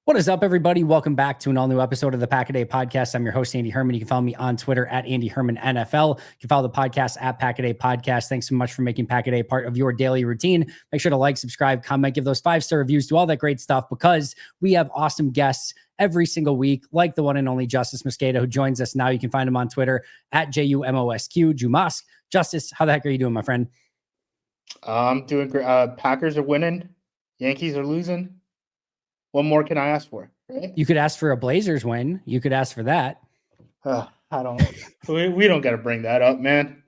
What is up, everybody? Welcome back to an all-new episode of the Pack-A-Day Podcast. I'm your host, Andy Herman. You can follow me on Twitter at Andy Herman NFL. You can follow the podcast at Pack-A-Day Podcast. Thanks so much for making Pack-A-Day part of your daily routine. Make sure to like, subscribe, comment, give those 5-star reviews, do all that great stuff because we have awesome guests every single week, like the one and only Justis Mosqueda, who joins us now. You can find him on Twitter at JUMOSQ, Jumask. Justis, how the heck are you doing, my friend? I'm doing great. Packers are winning. Yankees are losing. What more can I ask for? Right? You could ask for a Blazers win. You could ask for that. I don't. we don't got to bring that up, man.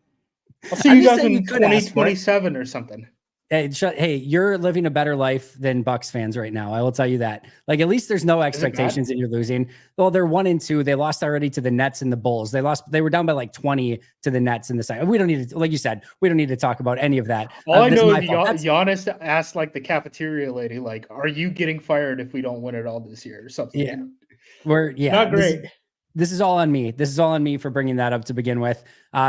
I'll see you guys in 2027 or something. Hey, you're living a better life than Bucks fans right now. I will tell you that. Like, at least there's no expectations that you're losing. Well, they're 1-2. They lost already to the Nets and the Bulls. They were down by like 20 to the Nets in the side. We don't need to, like you said, we don't need to talk about any of that. All I know is Giannis asked like the cafeteria lady, like, "Are you getting fired if we don't win it all this year or something?" Yeah, not great. This is all on me. This is all on me for bringing that up to begin with.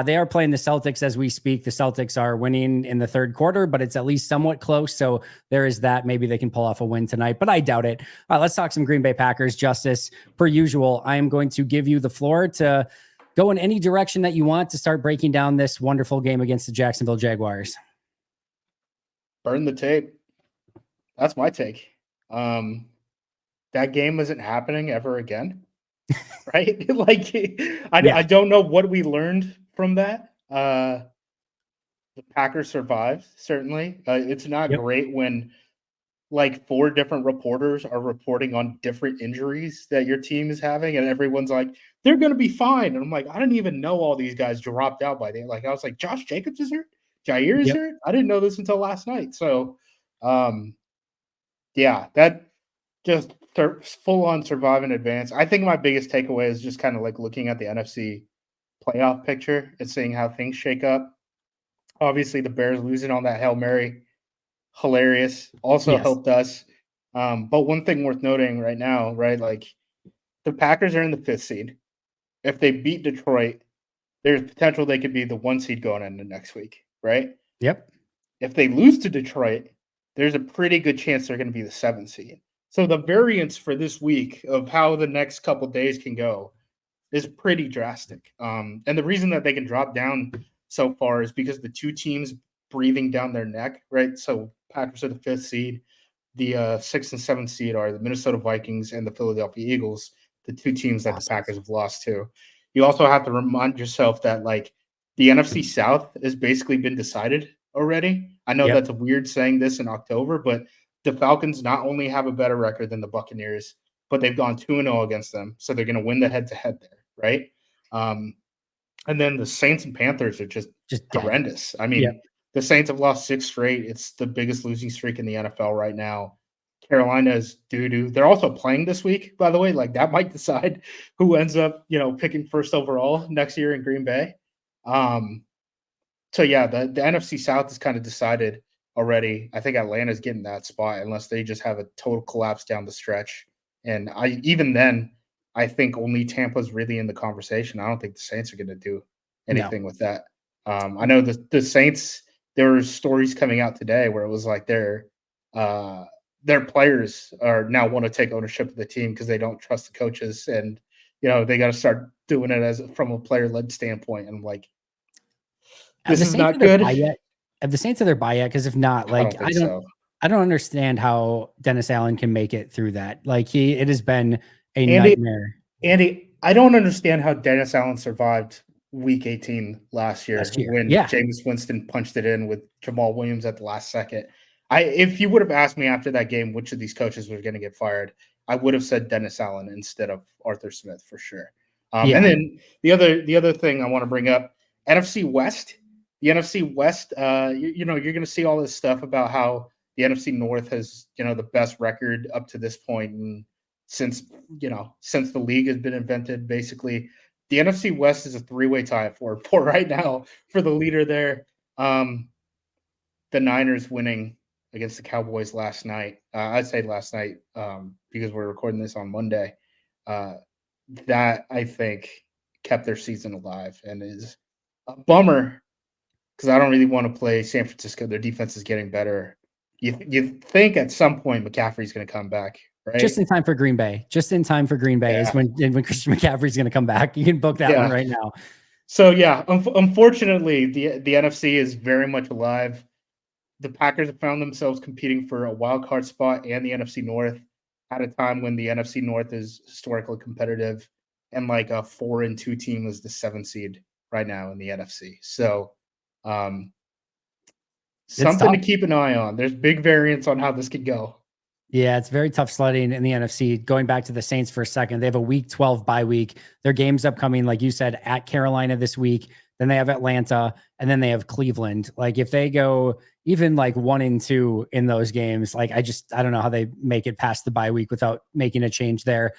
They are playing the Celtics as we speak. The Celtics are winning in the third quarter, but it's at least somewhat close. So there is that. Maybe they can pull off a win tonight, but I doubt it. Let's talk some Green Bay Packers. Justis, per usual, I am going to give you the floor to go in any direction that you want to start breaking down this wonderful game against the Jacksonville Jaguars. Burn the tape. That's my take. That game isn't happening ever again. Right? Like, I don't know what we learned from that. The Packers survived, certainly. It's not great when like 4 different reporters are reporting on different injuries that your team is having, and everyone's like, they're going to be fine. And I'm like, I didn't even know all these guys dropped out by the end. Like, I was like, Josh Jacobs is hurt? Jair is hurt? I didn't know this until last night. So, that just full-on survive in advance. I think my biggest takeaway is just kind of like looking at the NFC playoff picture and seeing how things shake up. Obviously, the Bears losing on that Hail Mary, hilarious, also helped us. But one thing worth noting right now, right, like the Packers are in the 5th seed. If they beat Detroit, there's potential they could be the 1 seed going into next week, right? Yep. If they lose to Detroit, there's a pretty good chance they're going to be the 7th seed. So the variance for this week of how the next couple days can go is pretty drastic. And the reason that they can drop down so far is because the 2 teams breathing down their neck, right? So Packers are the 5th seed. The 6th and 7th seed are the Minnesota Vikings and the Philadelphia Eagles, the 2 teams that the Packers have lost to. You also have to remind yourself that like the NFC South has basically been decided already. I know that's weird saying this in October, but the Falcons not only have a better record than the Buccaneers, but they've gone 2-0 against them. So they're going to win the head-to-head there, right? And then the Saints and Panthers are just horrendous. I mean, the Saints have lost 6 straight. It's the biggest losing streak in the NFL right now. Carolina is doo-doo. They're also playing this week, by the way. Like, that might decide who ends up, picking first overall next year in Green Bay. So, the NFC South is kind of decided already. I think Atlanta's getting that spot unless they just have a total collapse down the stretch. And even then, I think only Tampa's really in the conversation. I don't think the Saints are going to do anything with that. I know the Saints, there were stories coming out today where it was like their players are now want to take ownership of the team because they don't trust the coaches, and they got to start doing it from a player-led standpoint. And I'm like, this is not good. Have the Saints are their bye yet? Because if not, like I don't understand how Dennis Allen can make it through that. Like it has been a nightmare. Andy, I don't understand how Dennis Allen survived Week 18 last year. When Jameis Winston punched it in with Jamal Williams at the last second. If you would have asked me after that game which of these coaches was going to get fired, I would have said Dennis Allen instead of Arthur Smith for sure. And then the other thing I want to bring up, NFC West. The NFC West, you're going to see all this stuff about how the NFC North has, the best record up to this point, and since the league has been invented, basically. The NFC West is a 3-way tie for right now for the leader there. The Niners winning against the Cowboys last night. I'd say last night because we're recording this on Monday. That I think kept their season alive and is a bummer. Because I don't really want to play San Francisco. Their defense is getting better. You think at some point McCaffrey's going to come back, right? Just in time for Green Bay. Just in time for Green Bay is when Christian McCaffrey's going to come back. You can book that one right now. So yeah, unfortunately, the NFC is very much alive. The Packers have found themselves competing for a wild card spot and the NFC North at a time when the NFC North is historically competitive, and like a 4-2 team is the 7th seed right now in the NFC. So, something to keep an eye on. There's big variance on how this could go. Yeah, it's very tough sledding in the NFC. Going back to the Saints for a second, they have a week 12 bye week. Their game's upcoming, like you said, at Carolina this week. Then they have Atlanta, and then they have Cleveland. Like if they go even like 1-2 in those games, like I don't know how they make it past the bye week without making a change there.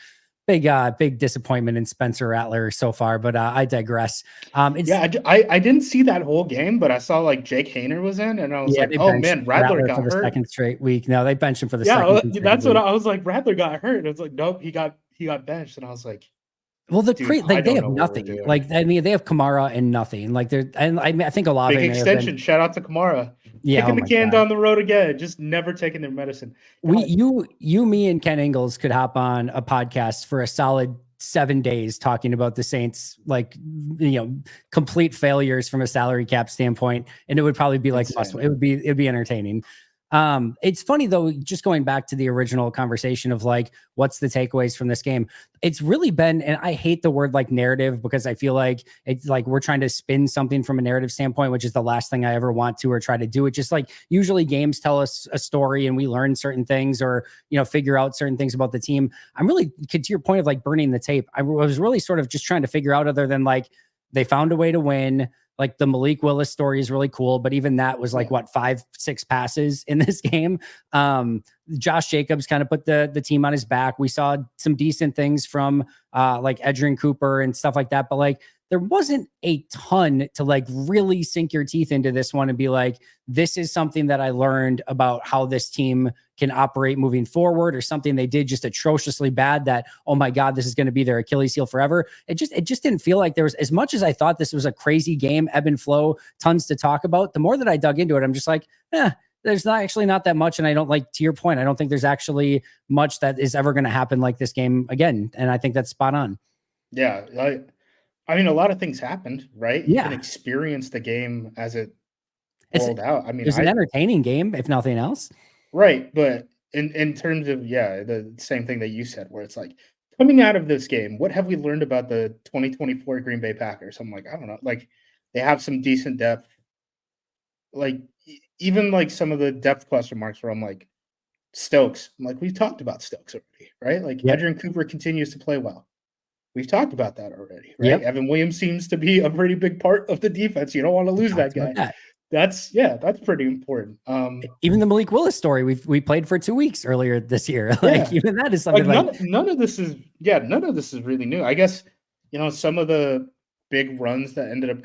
Big disappointment in Spencer Rattler so far, but I digress. I didn't see that whole game, but I saw like Jake Hayner was in, and I was like, oh man, Rattler got for the hurt. second straight week. No, they benched him for the second. Yeah, that's what I was like. Rattler got hurt. It's like, nope, he got benched, and I was like, well, they have nothing. Like I mean, they have Kamara and nothing. Like I think Olave big extension. Shout out to Kamara. Yeah, kicking the can down the road again, just never taking their medicine. You, me, and Ken Ingalls could hop on a podcast for a solid 7 days talking about the Saints, like complete failures from a salary cap standpoint, and it would probably be like it'd be entertaining. It's funny though, just going back to the original conversation of like, what's the takeaways from this game? It's really been, and I hate the word like narrative because I feel like it's like we're trying to spin something from a narrative standpoint, which is the last thing I ever want to or try to do. It just like usually games tell us a story and we learn certain things or, figure out certain things about the team. I'm really, to your point of like burning the tape, I was really sort of just trying to figure out, other than like they found a way to win. Like the Malik Willis story is really cool, but even that was like 5-6 passes in this game. Josh Jacobs kind of put the team on his back. We saw some decent things from like Edgerrin Cooper and stuff like that, but like there wasn't a ton to like really sink your teeth into this one and be like, this is something that I learned about how this team can operate moving forward, or something they did just atrociously bad that, oh my God, this is going to be their Achilles heel forever. It just didn't feel like there was, as much as I thought this was a crazy game, ebb and flow, tons to talk about. The more that I dug into it, I'm just like, there's not that much. And I don't, like, to your point, I don't think there's actually much that is ever going to happen like this game again. And I think that's spot on. Yeah. I mean, a lot of things happened, right? Yeah. You can experience the game as it rolled out. I mean, it's an entertaining game, if nothing else. Right. But in terms of, the same thing that you said, where it's like, coming out of this game, what have we learned about the 2024 Green Bay Packers? I'm like, I don't know. Like, they have some decent depth. Like, even like some of the depth question marks where I'm like, Stokes. I'm like, we've talked about Stokes already, right? Like, Edgerrin Cooper continues to play well. We've talked about that already, right? Yep. Evan Williams seems to be a pretty big part of the defense. You don't want to lose that guy. That's pretty important. Even the Malik Willis story, we played for 2 weeks earlier this year. Like even that is something like none of this is really new. I guess some of the big runs that ended up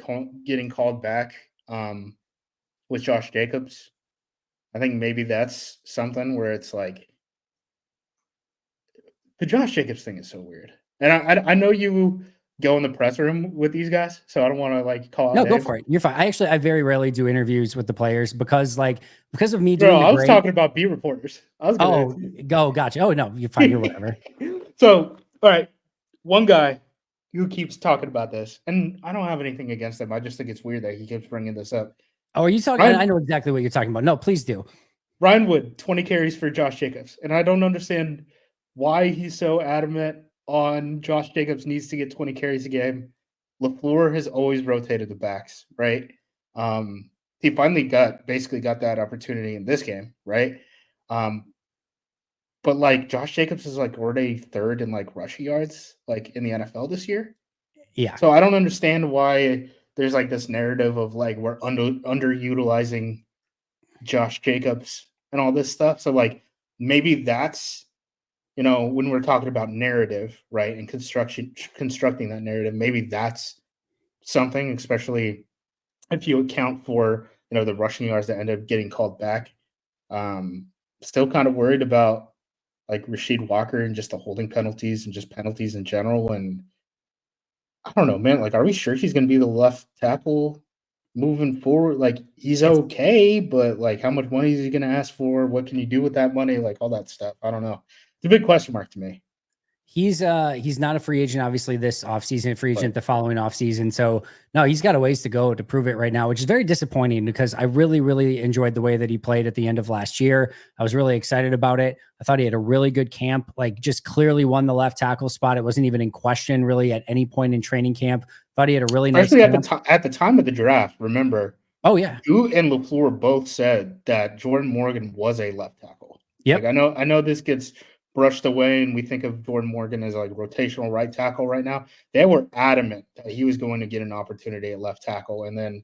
getting called back with Josh Jacobs. I think maybe that's something where it's like the Josh Jacobs thing is so weird. And I know you go in the press room with these guys, so I don't want to like call out. No, go for it. You're fine. I very rarely do interviews with the players because of me doing. I was talking about beat reporters. Gotcha. Oh no, you're fine. You're whatever. So, all right, one guy who keeps talking about this, and I don't have anything against him. I just think it's weird that he keeps bringing this up. Oh, are you talking? I know exactly what you're talking about. No, please do. Ryan Wood, 20 carries for Josh Jacobs, and I don't understand why he's so adamant on Josh Jacobs needs to get 20 carries a game. LaFleur has always rotated the backs, right? He finally basically got that opportunity in this game, right? But like Josh Jacobs is like already third in like rushing yards, like in the NFL this year. Yeah. So I don't understand why there's like this narrative of like we're underutilizing Josh Jacobs and all this stuff. So like maybe that's when we're talking about narrative, right, and constructing that narrative, maybe that's something, especially if you account for, the rushing yards that ended up getting called back. Still kind of worried about like Rasheed Walker and just the holding penalties and just penalties in general. And I don't know, man, like, are we sure he's going to be the left tackle moving forward? Like, he's okay, but like, how much money is he going to ask for? What can you do with that money? Like all that stuff. I don't know. It's a big question mark to me. He's not a free agent, obviously, this offseason, free agent the following offseason. So no, he's got a ways to go to prove it right now, which is very disappointing because I really, really enjoyed the way that he played at the end of last year. I was really excited about it. I thought he had a really good camp, like just clearly won the left tackle spot. It wasn't even in question really at any point in training camp. Thought he had a really nice camp. At the time of the draft, remember, oh yeah, you and LaFleur both said that Jordan Morgan was a left tackle. Yep. Like I know this gets brushed away and we think of Jordan Morgan as like rotational right tackle right now. They were adamant that he was going to get an opportunity at left tackle. And then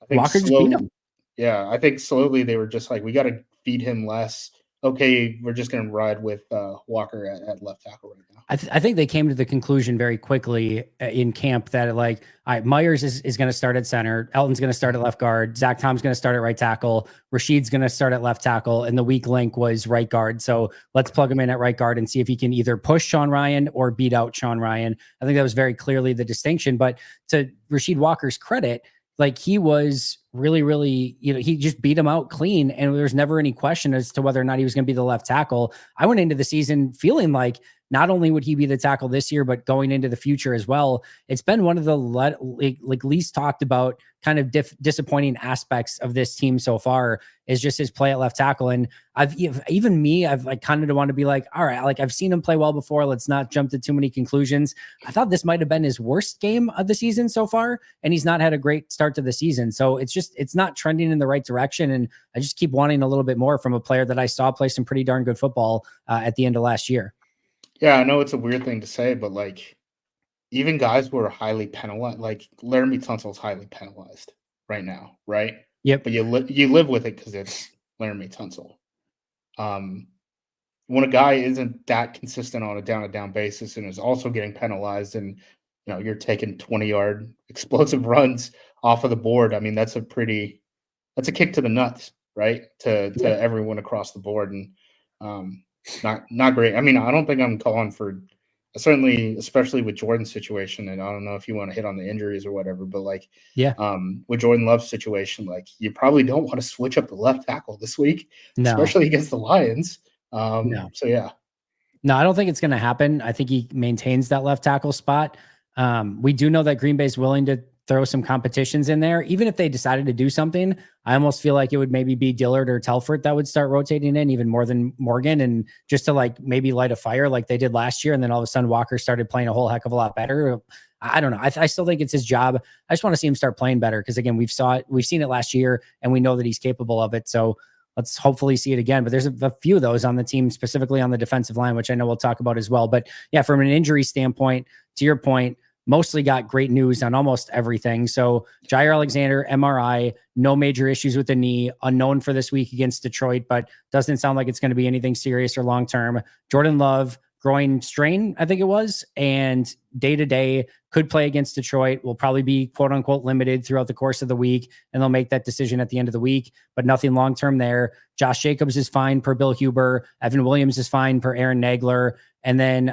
I think Walker just beat him. Yeah, I think slowly they were just like, we got to feed him less. Okay, we're just going to ride with Walker at left tackle right now. I think they came to the conclusion very quickly in camp that like, all right, Myers is going to start at center. Elton's going to start at left guard. Zach Tom's going to start at right tackle. Rashid's going to start at left tackle. And the weak link was right guard. So let's plug him in at right guard and see if he can either push Sean Ryan or beat out Sean Ryan. I think that was very clearly the distinction. But to Rasheed Walker's credit, like he was really, really, he just beat him out clean. And there's never any question as to whether or not he was going to be the left tackle. I went into the season feeling like not only would he be the tackle this year, but going into the future as well. It's been one of the least talked about kind of disappointing aspects of this team so far is just his play at left tackle. And I've like kind of want to be like, all right, like I've seen him play well before. Let's not jump to too many conclusions. I thought this might've been his worst game of the season so far. And he's not had a great start to the season. So it's not trending in the right direction. And I just keep wanting a little bit more from a player that I saw play some pretty darn good football at the end of last year. Yeah, I know it's a weird thing to say, but like even guys who are highly penalized, like Laramie Tunsil's highly penalized right now, right? Yep. But you live with it because it's Laramie Tunsil. When a guy isn't that consistent on a down basis and is also getting penalized, and you're taking 20-yard explosive runs off of the board, I mean that's a kick to the nuts, right? To everyone across the board, and not great. I mean, I don't think I'm calling for certainly, especially with Jordan's situation, and I don't know if you want to hit on the injuries or whatever, but like, with Jordan Love's situation, like you probably don't want to switch up the left tackle this week, especially against the Lions. No. So yeah. No, I don't think it's going to happen. I think he maintains that left tackle spot. We do know that Green Bay is willing to throw some competitions in there. Even if they decided to do something, I almost feel like it would maybe be Dillard or Telfort that would start rotating in even more than Morgan, and just to like maybe light a fire like they did last year. And then all of a sudden Walker started playing a whole heck of a lot better. I don't know. I still think it's his job. I just want to see him start playing better. Cause again, we've seen it last year and we know that he's capable of it. So let's hopefully see it again. But there's a few of those on the team, specifically on the defensive line, which I know we'll talk about as well. But yeah, from an injury standpoint, to your point, mostly got great news on almost everything. So Jair Alexander, MRI, no major issues with the knee, unknown for this week against Detroit, but doesn't sound like it's going to be anything serious or long-term. Jordan Love, groin strain, I think it was, and day-to-day could play against Detroit, will probably be quote-unquote limited throughout the course of the week, and they'll make that decision at the end of the week, but nothing long-term there. Josh Jacobs is fine per Bill Huber. Evan Williams is fine per Aaron Nagler. And then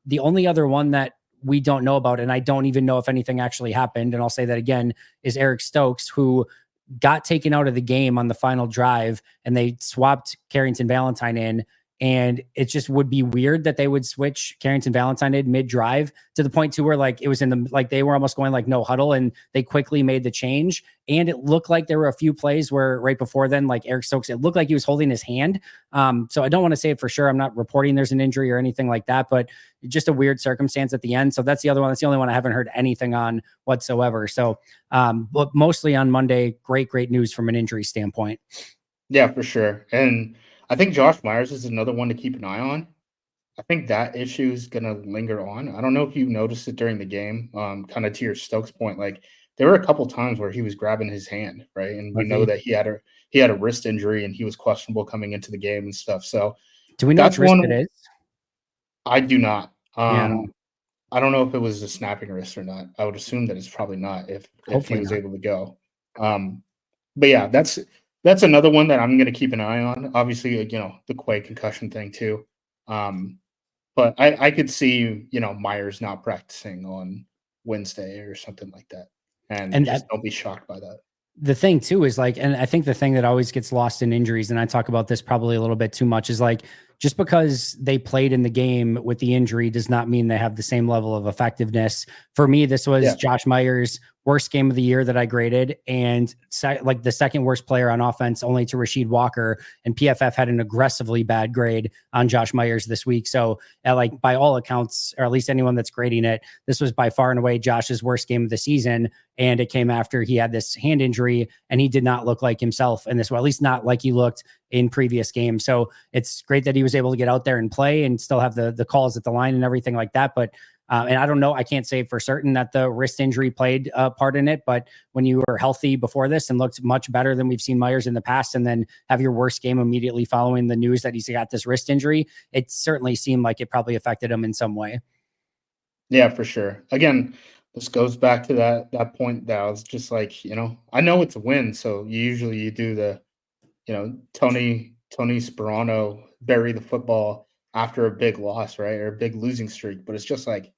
the only other one that we don't know about, and I don't even know if anything actually happened, and I'll say that again, is Eric Stokes, who got taken out of the game on the final drive, and they swapped Carrington Valentine in. And it just would be weird that they would switch Carrington Valentine in mid-drive to the point to where like it was in the, like they were almost going like no huddle, and they quickly made the change. And it looked like there were a few plays where right before then, like Eric Stokes, it looked like he was holding his hand. So I don't want to say it for sure. I'm not reporting there's an injury or anything like that, but just a weird circumstance at the end. So that's the other one. That's the only one I haven't heard anything on whatsoever. So, but mostly on Monday, great news from an injury standpoint. Yeah, for sure. And I think Josh Myers is another one to keep an eye on. I think that issue is going to linger on. I don't know if you noticed it during the game, kind of to your Stokes point. Like there were a couple times where he was grabbing his hand, right? And we know that he had a wrist injury and he was questionable coming into the game and stuff. So do we know which wrist it is? I do not. I don't know if it was a snapping wrist or not. I would assume that it's probably not if he was able to go. But yeah, that's another one that I'm going to keep an eye on. Obviously, the Quay concussion thing too. But I could see, Myers not practicing on Wednesday or something like that. And just don't be shocked by that. The thing too is like, and I think the thing that always gets lost in injuries, and I talk about this probably a little bit too much, is like just because they played in the game with the injury does not mean they have the same level of effectiveness. For me, this was Josh Myers' worst game of the year that I graded, and like the second worst player on offense, only to Quay Walker. And PFF had an aggressively bad grade on Josh Myers this week. So like by all accounts, or at least anyone that's grading it, this was by far and away Josh's worst game of the season. And it came after he had this hand injury, and he did not look like himself in this, well, at least not like he looked in previous games. So it's great that he was able to get out there and play and still have the calls at the line and everything like that. But and I don't know, I can't say for certain that the wrist injury played a part in it, but when you were healthy before this and looked much better than we've seen Myers in the past, and then have your worst game immediately following the news that he's got this wrist injury, it certainly seemed like it probably affected him in some way. Yeah, for sure. Again, this goes back to that point that I was just like, I know it's a win, so you do the, Tony Sperano bury the football after a big loss, right? Or a big losing streak. But it's just like,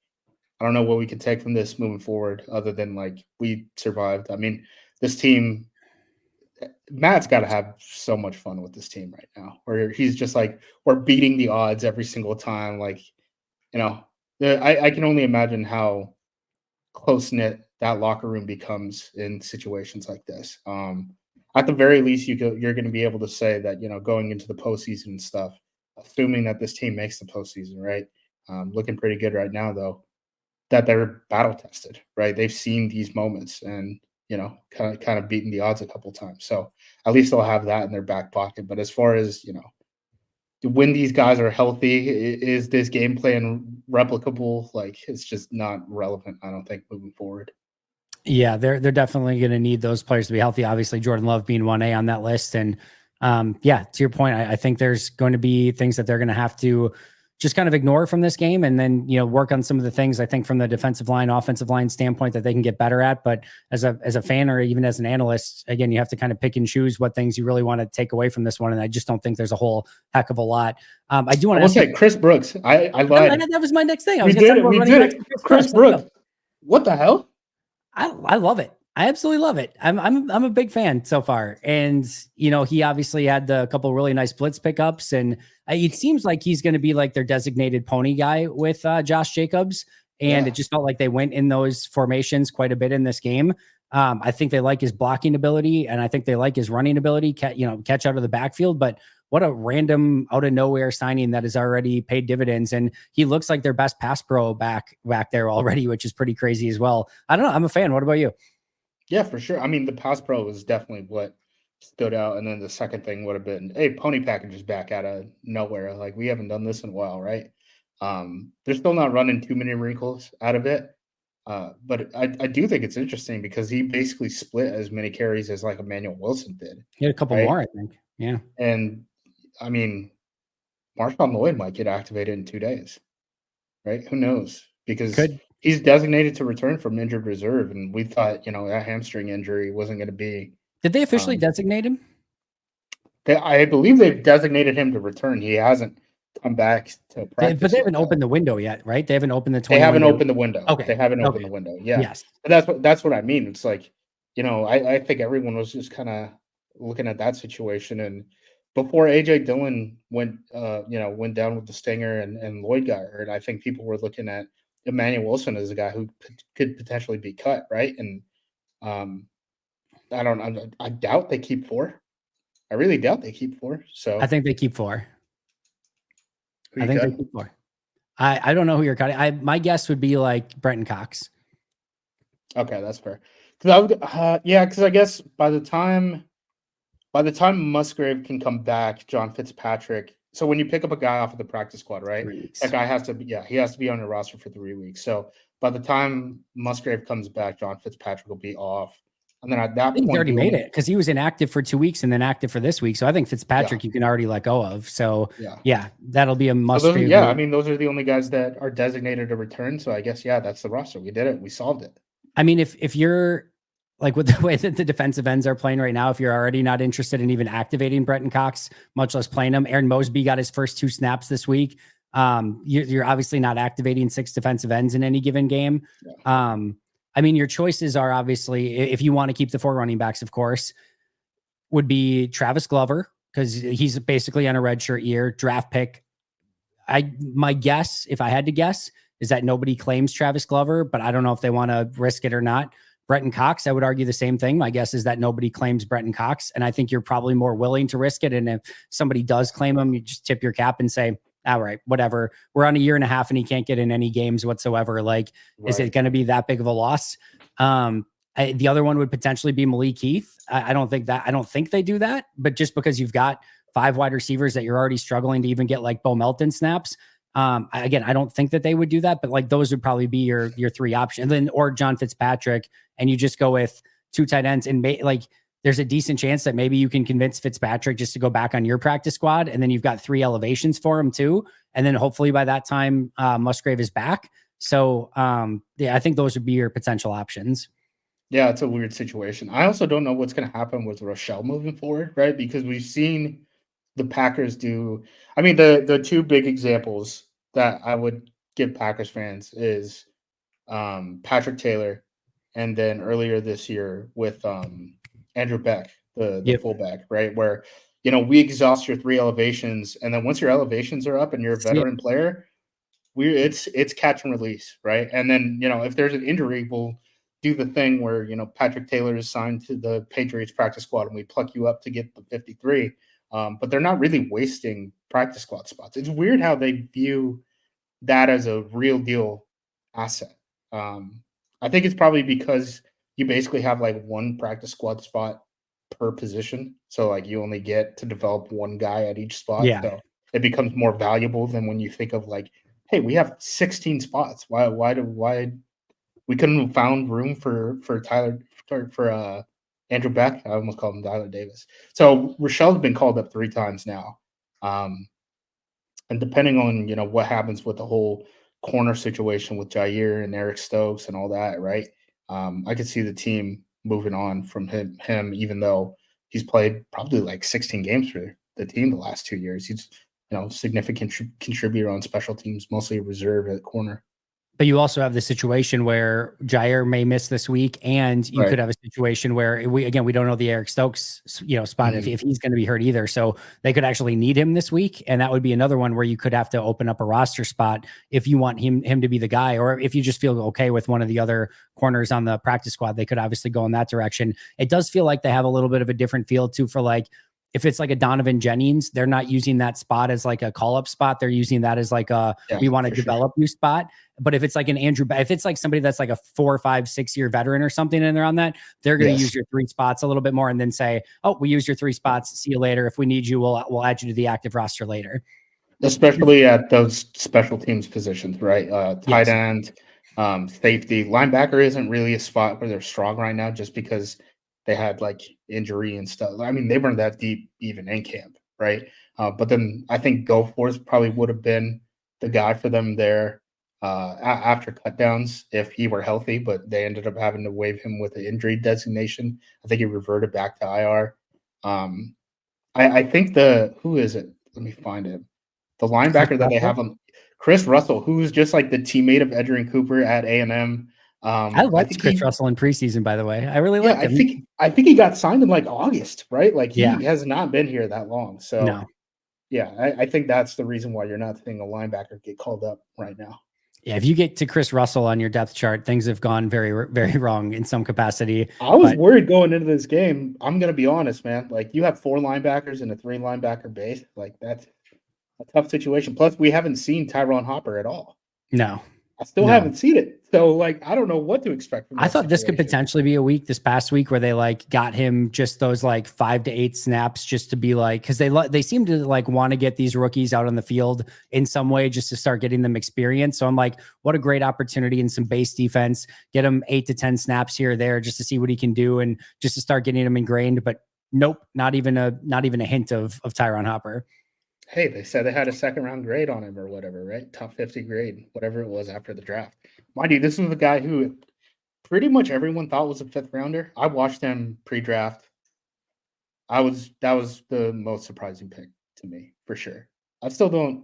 I don't know what we can take from this moving forward other than like we survived. I mean, this team, Matt's got to have so much fun with this team right now, where he's just like, we're beating the odds every single time. Like, I can only imagine how close-knit that locker room becomes in situations like this. At the very least, you're going to be able to say that, going into the postseason and stuff, assuming that this team makes the postseason, right? Looking pretty good right now, though, that they're battle tested, right? They've seen these moments and, kind of beaten the odds a couple times. So at least they'll have that in their back pocket. But as far as, when these guys are healthy, is this game plan replicable? Like, it's just not relevant, I don't think, moving forward. Yeah, they're definitely going to need those players to be healthy. Obviously, Jordan Love being 1A on that list. And yeah, to your point, I think there's going to be things that they're going to have to just kind of ignore from this game, and then, work on some of the things I think from the defensive line, offensive line standpoint that they can get better at. But as a fan, or even as an analyst, again, you have to kind of pick and choose what things you really want to take away from this one. And I just don't think there's a whole heck of a lot. I do want to say Chris Brooks. I lied. That was my next thing. We did it. Chris Brooks. What the hell? I love it. I absolutely love it. I'm a big fan so far. And, he obviously had a couple of really nice blitz pickups, and it seems like he's going to be like their designated pony guy with Josh Jacobs. And It just felt like they went in those formations quite a bit in this game. I think they like his blocking ability, and I think they like his running ability, catch out of the backfield. But what a random out of nowhere signing that has already paid dividends. And he looks like their best pass pro back there already, which is pretty crazy as well. I don't know. I'm a fan. What about you? Yeah, for sure. I mean, the pass pro was definitely what stood out. And then the second thing would have been, hey, pony package is back out of nowhere. Like, we haven't done this in a while, right? They're still not running too many wrinkles out of it. But I do think it's interesting because he basically split as many carries as like Emmanuel Wilson did. He had a couple more, I think. Yeah. And I mean, Marshawn Lloyd might get activated in 2 days, right? Who knows? Because he's designated to return from injured reserve, and we thought, that hamstring injury wasn't going to be. Did they officially designate him? I believe they've designated him to return. He hasn't come back to practice. But they haven't opened the window yet, right? They haven't opened the 20. They haven't opened the window. Okay. They haven't opened the window. Yeah. Yes. But that's what I mean. It's like, I think everyone was just kind of looking at that situation, and before AJ Dillon went down with the stinger and Lloyd got hurt, I think people were looking at Emmanuel Wilson as a guy who could potentially be cut, right? And I doubt they keep 4. I really doubt they keep 4. So I think they keep 4. They keep 4. I don't know who you're cutting. My guess would be like Brenton Cox. Okay, that's fair. Because I guess by the time Musgrave can come back, John Fitzpatrick. So when you pick up a guy off of the practice squad, right? That guy has to be on your roster for 3 weeks. So by the time Musgrave comes back, John Fitzpatrick will be off. And then at that point, he's already made it because he was inactive for 2 weeks and then active for this week. So I think Fitzpatrick you can already let go of. So yeah, that'll be a must. So I mean, those are the only guys that are designated to return. So I guess that's the roster. We did it. We solved it. I mean, if you're like with the way that the defensive ends are playing right now, if you're already not interested in even activating Brenton Cox, much less playing him, Aaron Mosby got his first 2 snaps this week. You're obviously not activating 6 defensive ends in any given game. I mean, your choices are obviously, if you want to keep the 4 running backs, of course, would be Travis Glover, because he's basically on a redshirt year, draft pick, my guess, if I had to guess, is that nobody claims Travis Glover, but I don't know if they want to risk it or not. Bretton Cox, I would argue the same thing. My guess is that nobody claims Bretton Cox, and I think you're probably more willing to risk it. And if somebody does claim him, you just tip your cap and say, all right, whatever. We're on a year and a half and he can't get in any games whatsoever. Like, is it going to be that big of a loss? The other one would potentially be Malik Heath. I don't think they do that, but just because you've got 5 wide receivers that you're already struggling to even get like Bo Melton snaps. Again, I don't think that they would do that, but like those would probably be your 3 options. And then, or John Fitzpatrick, and you just go with 2 tight ends and like there's a decent chance that maybe you can convince Fitzpatrick just to go back on your practice squad. And then you've got 3 elevations for him too. And then hopefully by that time, Musgrave is back. So yeah, I think those would be your potential options. Yeah, it's a weird situation. I also don't know what's going to happen with Rochelle moving forward, right? Because we've seen the Packers do. I mean, the 2 big examples that I would give Packers fans is Patrick Taylor, and then earlier this year with Andrew Beck, the fullback, right? Where we exhaust your 3 elevations, and then once your elevations are up and you're a veteran player, it's catch and release, right? And then if there's an injury, we'll do the thing where Patrick Taylor is signed to the Patriots practice squad and we pluck you up to get the 53. But they're not really wasting practice squad spots. It's weird how they view that as a real deal asset. I think it's probably because you basically have like 1 practice squad spot per position. So like you only get to develop 1 guy at each spot. Yeah. So it becomes more valuable than when you think of like, hey, we have 16 spots. Why we couldn't have found room for Tyler for Andrew Beck? I almost called him Tyler Davis. So Rochelle's been called up 3 times now. And depending on what happens with the whole corner situation with Jair and Eric Stokes and all that, right? I could see the team moving on from him, even though he's played probably like 16 games for the team the last 2 years. He's significant contributor on special teams, mostly a reserve at corner. But you also have the situation where Jair may miss this week, and you could have a situation where we don't know the Eric Stokes, spot if he's going to be hurt either. So they could actually need him this week, and that would be another one where you could have to open up a roster spot if you want him to be the guy, or if you just feel okay with one of the other corners on the practice squad, they could obviously go in that direction. It does feel like they have a little bit of a different feel too for like. If it's like a Donovan Jennings, they're not using that spot as like a call-up spot. They're using that as like we want to develop you spot. But if it's like an Andrew, if it's like somebody that's like a 4, 5, 6 year veteran or something, and they're on that, they're going to use your 3 spots a little bit more and then say, oh, we use your 3 spots. See you later. If we need you, we'll add you to the active roster later. Especially at those special teams positions, right? Tight end, safety, linebacker isn't really a spot where they're strong right now just because they had like injury and stuff. I mean, they weren't that deep even in camp, right? But then I think Goforth probably would have been the guy for them there after cutdowns if he were healthy, but they ended up having to waive him with an injury designation. I think he reverted back to IR. I think who is it? Let me find it. The linebacker that they have on Chris Russell, who's just like the teammate of Edgerrin Cooper at A&M. I liked Chris Russell in preseason, by the way. I really liked him. I think he got signed in like August, right? Like he has not been here that long. So yeah, I think that's the reason why you're not seeing a linebacker get called up right now. Yeah, if you get to Chris Russell on your depth chart, things have gone very, very wrong in some capacity. I was worried going into this game. I'm going to be honest, man. Like you have 4 linebackers and a 3 linebacker base. Like that's a tough situation. Plus, we haven't seen Tyron Hopper at all. No. I still haven't seen it. So, like, I don't know what to expect from I thought this could potentially be a week this past week where they like got him just those like 5 to 8 snaps just to be like, because they seem to like want to get these rookies out on the field in some way just to start getting them experience. So I'm like, what a great opportunity in some base defense. Get him 8 to 10 snaps here or there just to see what he can do and just to start getting him ingrained. But nope, not even a hint of Tyron Hopper. Hey, they said they had a 2nd round grade on him or whatever, right? Top 50 grade, whatever it was after the draft. Mind you, this was a guy who pretty much everyone thought was a 5th rounder. I watched him pre-draft. That was the most surprising pick to me, for sure. I still don't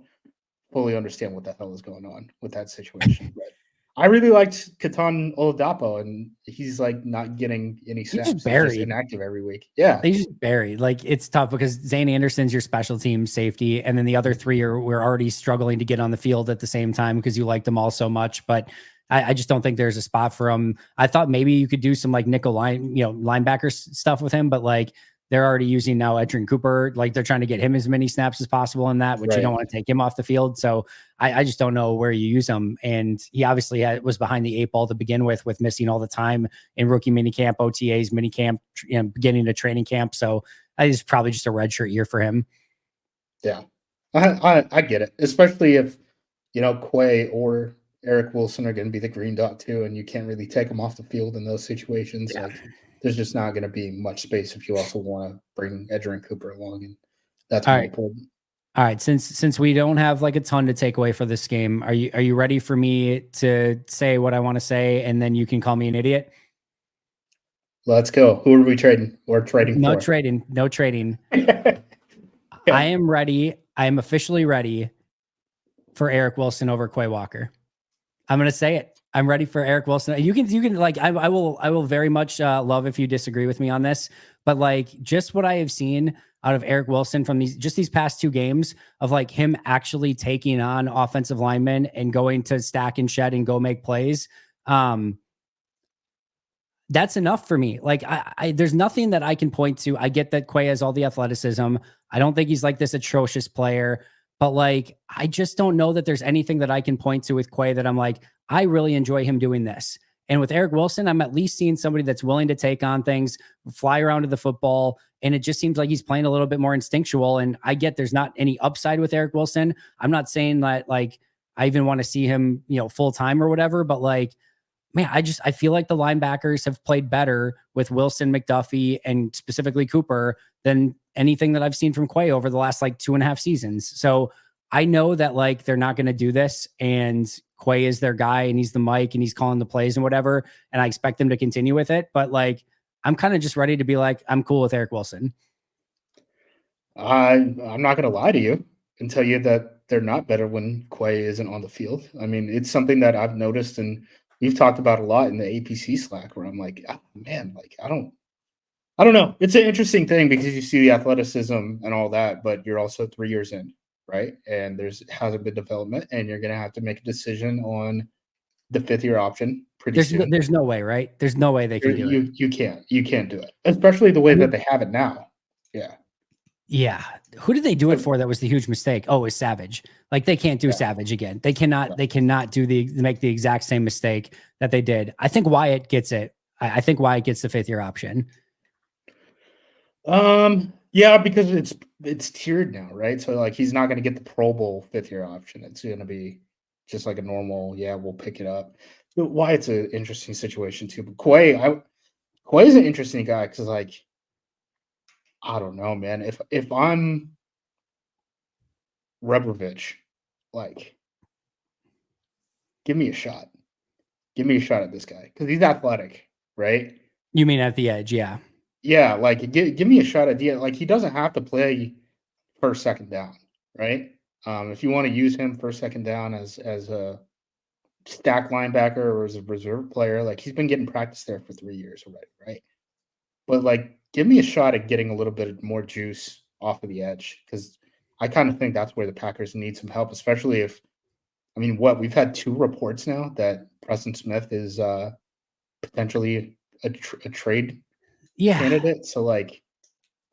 fully understand what the hell is going on with that situation. But I really liked Katan Oladapo, and he's like not getting any He's just snaps. He's just buried. inactive every week. Yeah. They just buried. Like it's tough because Zane Anderson's your special team safety, and then the other three we're already struggling to get on the field at the same time because you like them all so much. But I just don't think there's a spot for him. I thought maybe you could do some like nickel linebacker stuff with him, but like they're already using now Edrin Cooper. Like they're trying to get him as many snaps as possible in that, which you don't want to take him off the field. So I just don't know where you use him. And he obviously was behind the 8 ball to begin with missing all the time in rookie minicamp, OTAs, minicamp, beginning of training camp. So I just probably just a redshirt year for him. Yeah, I get it, especially if Quay or Eric Wilson are going to be the green dot too, and you can't really take them off the field in those situations. Yeah. Like, there's just not going to be much space if you also want to bring Edrin Cooper along, and that's more important. All right, since we don't have like a ton to take away for this game, are you ready for me to say what I want to say, and then you can call me an idiot? Let's go. Who are we trading? We're trading No for? trading. No trading. Yeah. I am ready. I am officially ready for Eric Wilson over Quay Walker. I'm going to say it. I'm ready for Eric Wilson. You can like, I will very much love if you disagree with me on this, but like just what I have seen out of Eric Wilson from these past 2 games of like him actually taking on offensive linemen and going to stack and shed and go make plays. That's enough for me. Like there's nothing that I can point to. I get that Quay has all the athleticism. I don't think he's like this atrocious player, but like, I just don't know that there's anything that I can point to with Quay that I'm like, I really enjoy him doing this. And with Eric Wilson, I'm at least seeing somebody that's willing to take on things, fly around to the football. And it just seems like he's playing a little bit more instinctual. And I get there's not any upside with Eric Wilson. I'm not saying that like, I even want to see him, full time or whatever, but like, man, I feel like the linebackers have played better with Wilson, McDuffie, and specifically Cooper than anything that I've seen from Quay over the last like 2.5 seasons. So I know that like they're not going to do this, and Quay is their guy, and he's the mic, and he's calling the plays and whatever, and I expect them to continue with it. But like, I'm kind of just ready to be like, I'm cool with Eric Wilson. I'm not going to lie to you and tell you that they're not better when Quay isn't on the field. I mean, it's something that I've noticed, and we've talked about a lot in the APC Slack, where I'm like, oh, man, like I don't know. It's an interesting thing because you see the athleticism and all that, but you're also 3 years in, right? And hasn't been development, and you're going to have to make a decision on the 5th-year option pretty soon. There's no way, right? There's no way they can do it. You can't do it, especially the way that they have it now. Yeah. Yeah. Who did they do it for? That was the huge mistake. Oh, it was Savage. Like they can't do Savage again. They cannot make the exact same mistake that they did. I think Wyatt gets it. I think Wyatt gets the 5th-year option. Yeah, because it's tiered now, right? So like he's not going to get the Pro Bowl 5th-year option. It's going to be just like a normal, we'll pick it up. But Wyatt's an interesting situation too. But Quay is an interesting guy because like I don't know, man. If I'm Rebrovich, like, give me a shot. Give me a shot at this guy because he's athletic, right? You mean at the edge, yeah. Yeah, like give me a shot at the like he doesn't have to play first, second down, right? If you want to use him first, second down as a stack linebacker or as a reserve player, like he's been getting practice there for 3 years already, right? But like, give me a shot at getting a little bit more juice off of the edge because I kind of think that's where the Packers need some help, especially if, I mean, we've had 2 reports now that Preston Smith is potentially a trade candidate. So like,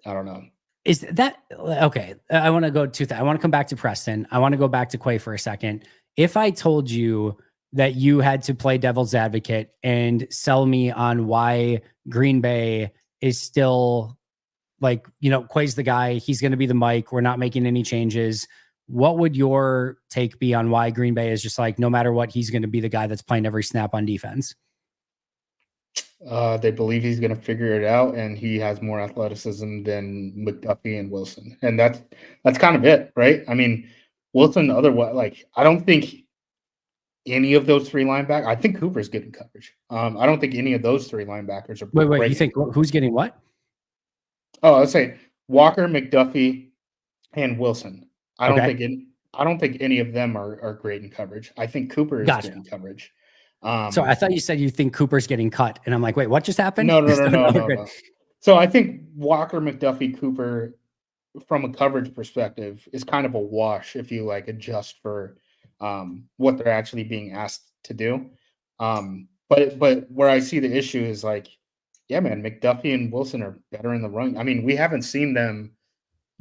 I don't know. Is that okay? I want to go to I want to come back to Preston. I want to go back to Quay for a second. If I told you that you had to play devil's advocate and sell me on why Green Bay is still like, Quay's the guy, he's going to be the mic, we're not making any changes, what would your take be on why Green Bay is just like, no matter what, he's going to be the guy that's playing every snap on defense? They believe he's going to figure it out, and he has more athleticism than McDuffie and Wilson, and that's kind of it, right? I mean, Wilson, otherwise, like I don't think any of those 3 linebackers. I think Cooper's getting coverage. I don't think any of those 3 linebackers are. Wait, you think who's getting what? Oh, let's say Walker, McDuffie, and Wilson. I don't think any of them are great in coverage. I think Cooper is getting coverage. So I thought you said you think Cooper's getting cut, and I'm like, wait, what just happened? No. So I think Walker, McDuffie, Cooper, from a coverage perspective, is kind of a wash if you like adjust for what they're actually being asked to do. But where I see the issue is like, yeah, man, McDuffie and Wilson are better in the run. I mean, we haven't seen them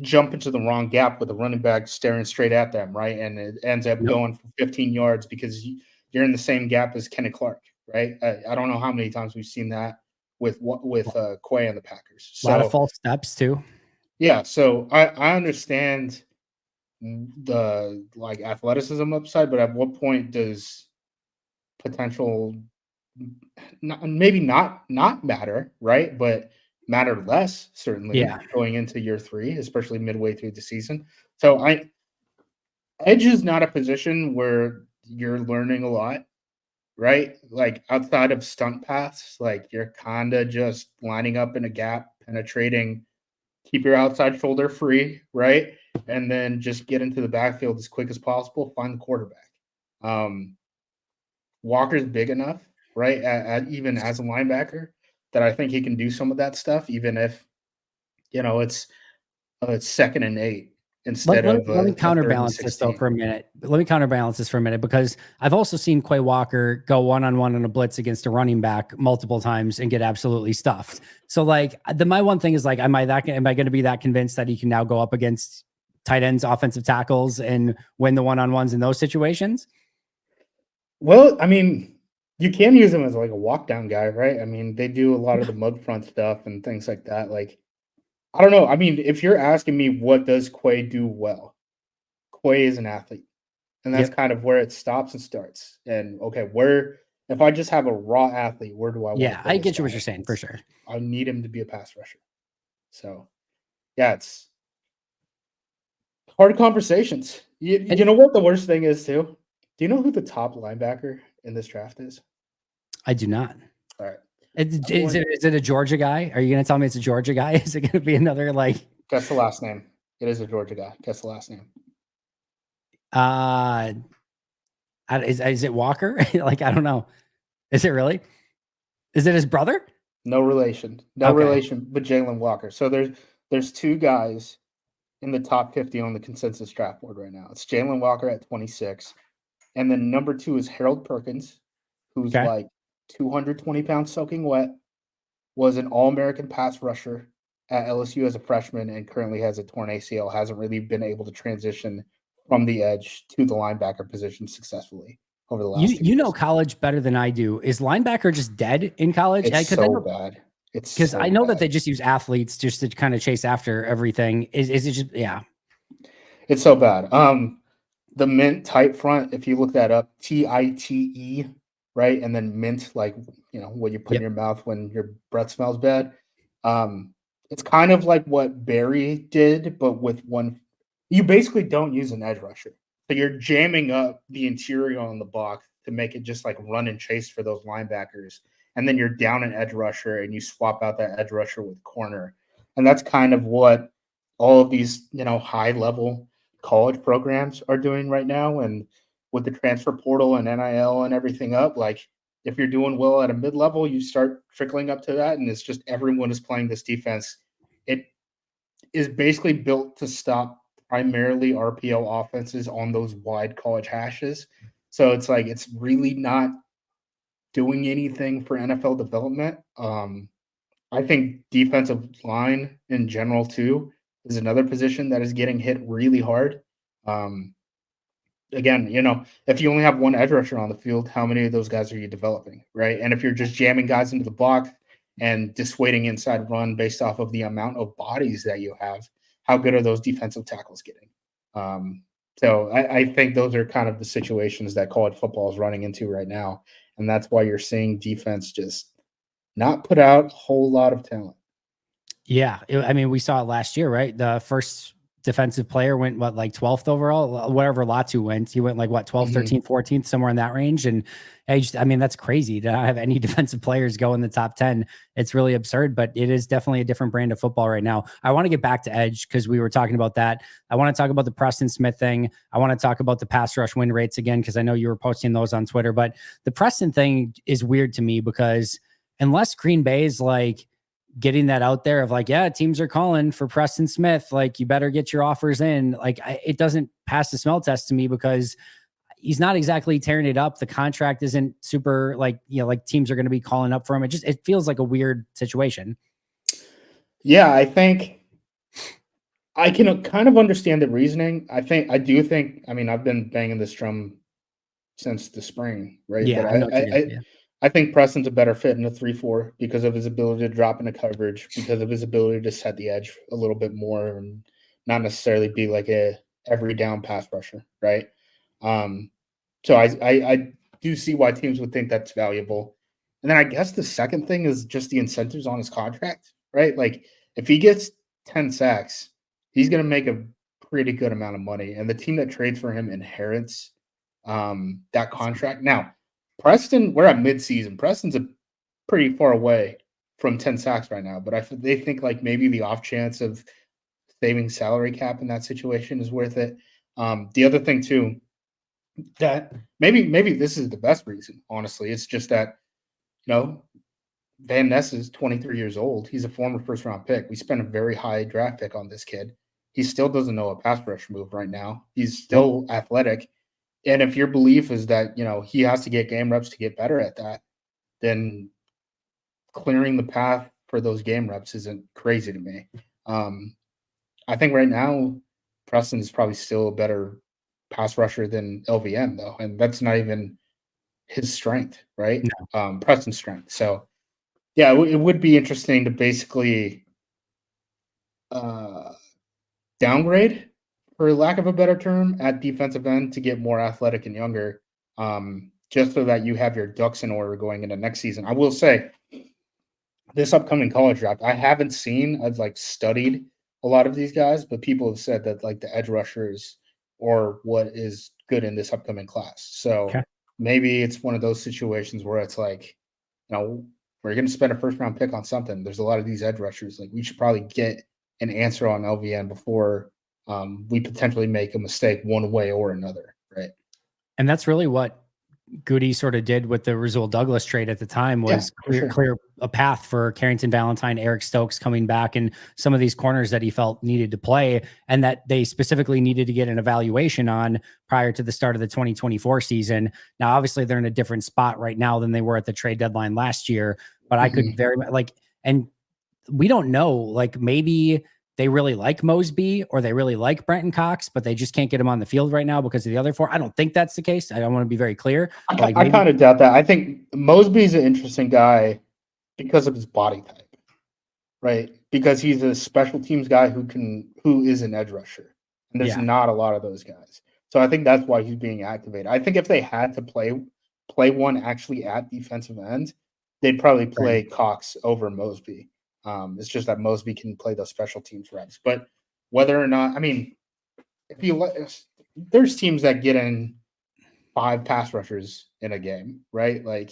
jump into the wrong gap with a running back staring straight at them, right? And it ends up Nope. going for 15 yards because you're in the same gap as Kenny Clark, right? I don't know how many times we've seen that with Quay and the Packers. A lot of So false steps too. yeah, so I understand the like athleticism upside, but at what point does potential maybe not matter, right? But matter less certainly Yeah. going into year 3, especially midway through the season. So edge is not a position where you're learning a lot, right? Like outside of stunt paths, like you're kind of just lining up in a gap, penetrating, keep your outside shoulder free, right? And then just get into the backfield as quick as possible, find the quarterback. Walker's big enough, right? Even as a linebacker, that I think he can do some of that stuff, even if it's 2nd and 8 Let, instead let, of let me a 3rd and counterbalance this though 16. for a minute. Let me counterbalance this for a minute because I've also seen Quay Walker go one-on-one on a blitz against a running back multiple times and get absolutely stuffed. So like my one thing is like, am I going to be that convinced that he can now go up against tight ends, offensive tackles, and win the one-on-ones in those situations? Well, I mean, you can use him as like a walk down guy, right? I mean, they do a lot of the mud front stuff and things like that. Like, I don't know. I mean, if you're asking me what does Quay do well, Quay is an athlete. And that's Yep. kind of where it stops and starts. And okay, if I just have a raw athlete, where do I want to Yeah, put I this get you what guy? you're saying for sure. I need him to be a pass rusher. So yeah, it's hard conversations. You And know what the worst thing is too? Do you know who the top linebacker in this draft is? I do not. All right. Is it a Georgia guy? Are you going to tell me it's a Georgia guy? Is it going to be another like? Guess the last name. It is a Georgia guy. Guess the last name. Is it Walker? Like I don't know. Is it really? Is it his brother? No relation. No Okay. relation, but Jalen Walker. So there's 2 guys in the top 50 on the consensus draft board right now. It's Jalen Walker at 26. And then number 2 is Harold Perkins, who's Okay. like 220 pounds soaking wet, was an All-American pass rusher at LSU as a freshman, and currently has a torn ACL, hasn't really been able to transition from the edge to the linebacker position successfully over the last 2 You know years. college better than I do. Is linebacker just dead in college? It's Because so bad. It's so I know that bad. they just use athletes just to kind of chase after everything. Is it just yeah? It's so bad. The mint tight front, if you look that up, TITE, right? And then mint, like, what you put in Yep. your mouth when your breath smells bad. It's kind of like what Barry did, but with one. You basically don't use an edge rusher. So you're jamming up the interior on the box to make it just like run and chase for those linebackers. And then you're down an edge rusher and you swap out that edge rusher with corner. And that's kind of what all of these, high level college programs are doing right now. And with the transfer portal and NIL and everything up, like if you're doing well at a mid level, you start trickling up to that. And it's just everyone is playing this defense. It is basically built to stop primarily RPO offenses on those wide college hashes. So it's like it's really not doing anything for NFL development. I think defensive line in general too is another position that is getting hit really hard. Um, Again, if you only have one edge rusher on the field, how many of those guys are you developing, right? And if you're just jamming guys into the box and dissuading inside run based off of the amount of bodies that you have, how good are those defensive tackles getting? Um, so I think those are kind of the situations that college football is running into right now, and that's why you're seeing defense just not put out a whole lot of talent. Yeah. I mean, we saw it last year, right? The first defensive player went like 12th overall, whatever Latu went. He went like 12th, 13th, 14th, somewhere in that range. And I mean, that's crazy to not have any defensive players go in the top 10. It's really absurd, but it is definitely a different brand of football right now. I want to get back to edge because we were talking about that. I want to talk about the Preston Smith thing. I want to talk about the pass rush win rates again, because I know you were posting those on Twitter, but the Preston thing is weird to me because unless Green Bay is like getting that out there of like, yeah, teams are calling for Preston Smith, like you better get your offers in. Like it doesn't pass the smell test to me because he's not exactly tearing it up. The contract isn't super like, like teams are going to be calling up for him. It feels like a weird situation. Yeah, I think I can kind of understand the reasoning. I mean, I've been banging this drum since the spring, right? Yeah, But I think Preston's a better fit in a 3-4 because of his ability to drop into coverage, because of his ability to set the edge a little bit more and not necessarily be like a every down pass rusher, right? So I do see why teams would think that's valuable. And then I guess the second thing is just the incentives on his contract, right? Like if he gets 10 sacks, he's going to make a pretty good amount of money. And the team that trades for him inherits that contract. Now, Preston, we're at midseason. Preston's a pretty far away from 10 sacks right now, but they think like maybe the off chance of saving salary cap in that situation is worth it. The other thing too, that maybe this is the best reason, honestly. It's just that, Van Ness is 23 years old. He's a former first round pick. We spent a very high draft pick on this kid. He still doesn't know a pass rush move right now. He's still athletic. And if your belief is that, he has to get game reps to get better at that, then clearing the path for those game reps isn't crazy to me. I think right now, Preston is probably still a better pass rusher than LVM, though. And that's not even his strength, right? No. Preston's strength. So, yeah, it would be interesting to basically downgrade, for lack of a better term, at defensive end to get more athletic and younger, just so that you have your ducks in order going into next season. I will say, this upcoming college draft, I've studied a lot of these guys, but people have said that like the edge rushers or what is good in this upcoming class. So maybe it's one of those situations where it's like, we're going to spend a first round pick on something. There's a lot of these edge rushers. Like we should probably get an answer on LVN before we potentially make a mistake one way or another, right? And that's really what Goody sort of did with the Rasul Douglas trade at the time, was clear a path for Carrington Valentine, Eric Stokes coming back, and some of these corners that he felt needed to play and that they specifically needed to get an evaluation on prior to the start of the 2024 season. Now, obviously they're in a different spot right now than they were at the trade deadline last year, but I could very and we don't know, like maybe they really like Mosby or they really like Brenton Cox, but they just can't get him on the field right now because of the other four. I don't think that's the case. I don't want to be very clear. I kind of doubt that. I think Mosby's an interesting guy because of his body type, right? Because he's a special teams guy who is an edge rusher. And there's not a lot of those guys. So I think that's why he's being activated. I think if they had to play one actually at defensive end, they'd probably play Cox over Mosby. It's just that Mosby can play those special teams reps. But whether or not, I mean, there's teams that get in 5 pass rushers in a game, right? Like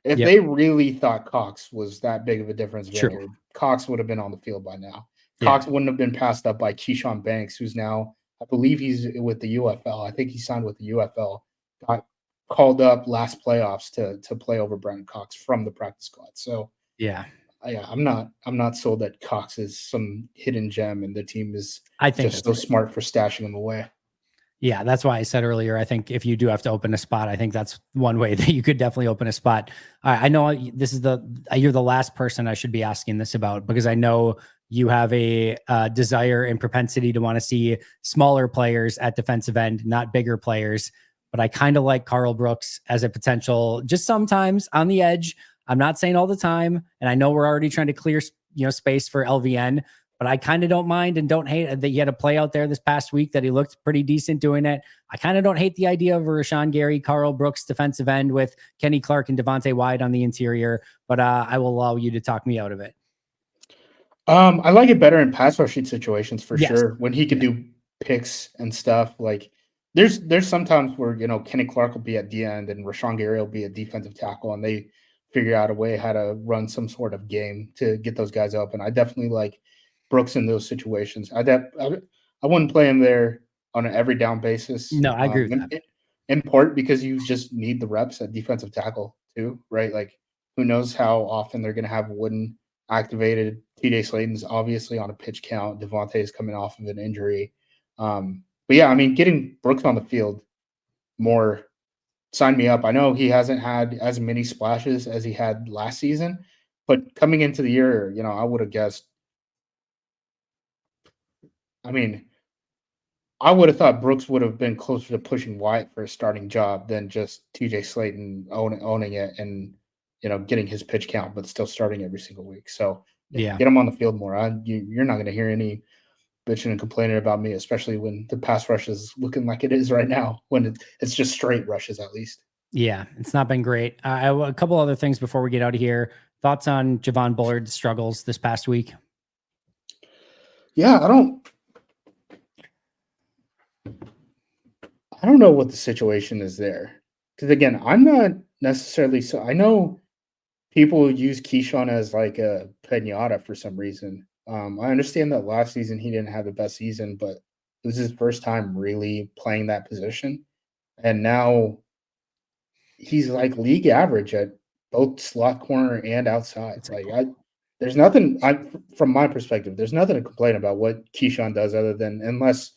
if they really thought Cox was that big of a difference maker, Cox would have been on the field by now. Cox wouldn't have been passed up by Keyshawn Banks, who's now, I believe he's with the UFL. I think he signed with the UFL. Got called up last playoffs to play over Brenton Cox from the practice squad. So I'm not sold that Cox is some hidden gem and the team is just so smart for stashing him away. Yeah, that's why I said earlier, I think if you do have to open a spot, I think that's one way that you could definitely open a spot. I know this is you're the last person I should be asking this about, because I know you have a desire and propensity to want to see smaller players at defensive end, not bigger players. But I kind of like Carl Brooks as a potential, just sometimes on the edge. I'm not saying all the time. And I know we're already trying to clear, space for LVN, but I kind of don't mind and don't hate that he had a play out there this past week that he looked pretty decent doing it. I kind of don't hate the idea of a Rashawn Gary, Carl Brooks defensive end with Kenny Clark and Devontae Wyatt on the interior, but I will allow you to talk me out of it. I like it better in pass rushing situations for Yes. sure. When he could do picks and stuff. Like there's sometimes where Kenny Clark will be at the end and Rashawn Gary will be a defensive tackle, and they figure out a way how to run some sort of game to get those guys open. I definitely like Brooks in those situations. I wouldn't play him there on an every down basis. No, I agree with that. In part because you just need the reps at defensive tackle too, right? Like who knows how often they're going to have Wooden activated. TJ Slayton's obviously on a pitch count. Devontae is coming off of an injury. But yeah, I mean, getting Brooks on the field more, sign me up. I know he hasn't had as many splashes as he had last season, but coming into the year, I would have guessed. I mean, I would have thought Brooks would have been closer to pushing Wyatt for a starting job than just TJ Slayton owning it and getting his pitch count, but still starting every single week. So Yeah. get him on the field more. You're not going to hear any bitching and complaining about me, especially when the pass rush is looking like it is right now, when it's just straight rushes at least. Yeah, it's not been great. A couple other things before we get out of here. Thoughts on Javon Bullard's struggles this past week? Yeah, I don't know what the situation is there. Because again, I'm not necessarily so. I know people use Keyshawn as like a pinata for some reason. I understand that last season he didn't have the best season, but it was his first time really playing that position, and now he's like league average at both slot corner and outside. There's nothing. From my perspective, there's nothing to complain about what Keyshawn does, other than unless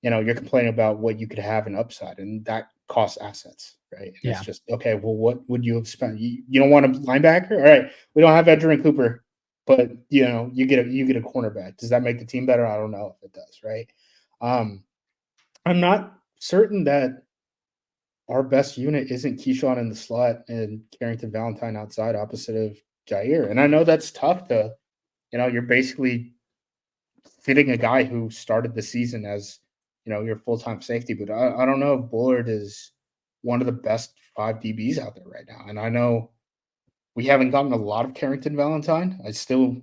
you're complaining about what you could have an upside, and that costs assets, right? And Yeah. it's just okay. Well, what would you have spent? You don't want a linebacker, all right? We don't have Edgerrin Cooper, but you get a cornerback. Does that make the team better? I don't know if it does, right? I'm not certain that our best unit isn't Keyshawn in the slot and Carrington Valentine outside opposite of Jair. And I know that's tough to, you're basically fitting a guy who started the season as, your full-time safety. But I don't know if Bullard is one of the best 5 DBs out there right now. And I know we haven't gotten a lot of Carrington Valentine. I still,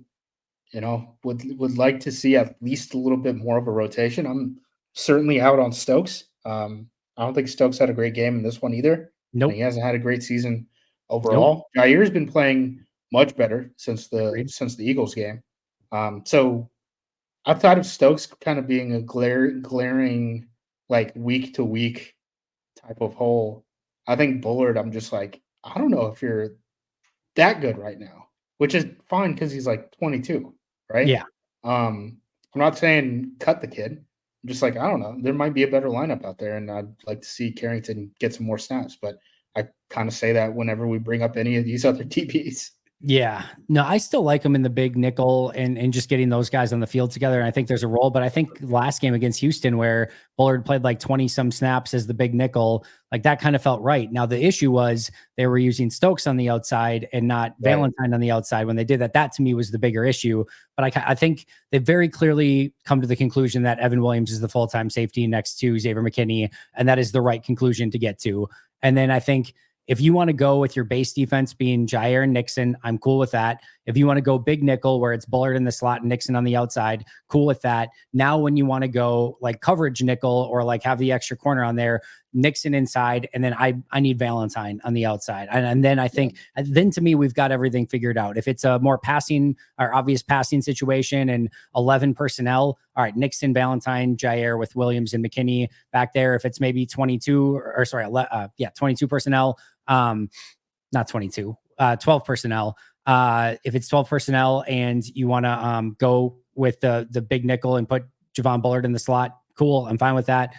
would like to see at least a little bit more of a rotation. I'm certainly out on Stokes. I don't think Stokes had a great game in this one either. Nope. He hasn't had a great season overall. Nope. Jair's been playing much better since the Eagles game. So outside of Stokes kind of being a glaring like week to week type of hole, I think Bullard, I'm just like, I don't know if you're that good right now, which is fine because he's like 22, right? Yeah. I'm not saying cut the kid. I'm just like, I don't know. There might be a better lineup out there, and I'd like to see Carrington get some more snaps. But I kind of say that whenever we bring up any of these other DBs. Yeah, no, I still like him in the big nickel and just getting those guys on the field together. And I think there's a role, but I think last game against Houston where Bullard played like 20 some snaps as the big nickel, like that kind of felt right. Now the issue was they were using Stokes on the outside and not Valentine on the outside. When they did that, that to me was the bigger issue. But I think they very clearly come to the conclusion that Evan Williams is the full-time safety next to Xavier McKinney. And that is the right conclusion to get to. And then I think if you want to go with your base defense being Jair and Nixon, I'm cool with that. If you want to go big nickel where it's Bullard in the slot and Nixon on the outside, cool with that. Now, when you want to go like coverage nickel or like have the extra corner on there, Nixon inside, and then I need Valentine on the outside. And then I think, then to me, we've got everything figured out. If it's a more passing or obvious passing situation and 11 personnel, all right, Nixon, Valentine, Jair with Williams and McKinney back there. If it's maybe 22 or sorry, 22 personnel, not 22, 12 personnel. If it's 12 personnel and you want to go with the big nickel and put Javon Bullard in the slot, cool. I'm fine with that.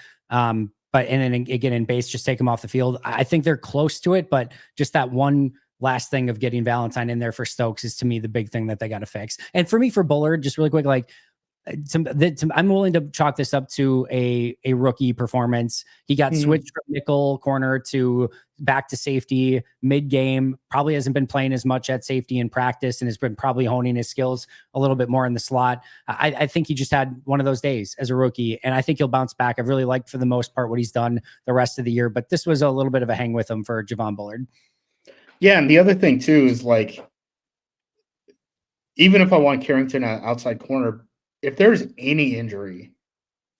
But and then again in base, just take him off the field. I think they're close to it, but just that one last thing of getting Valentine in there for Stokes is to me the big thing that they got to fix. And for me, for Bullard, just really quick, like I'm willing to chalk this up to a rookie performance. He got switched from nickel corner to back to safety mid-game, probably hasn't been playing as much at safety in practice and has been probably honing his skills a little bit more in the slot. I think he just had one of those days as a rookie, and I think he'll bounce back. I've really liked, for the most part, what he's done the rest of the year, but this was a little bit of a hang with him for Javon Bullard. Yeah, and the other thing, too, is like even if I want Carrington at outside corner, if there's any injury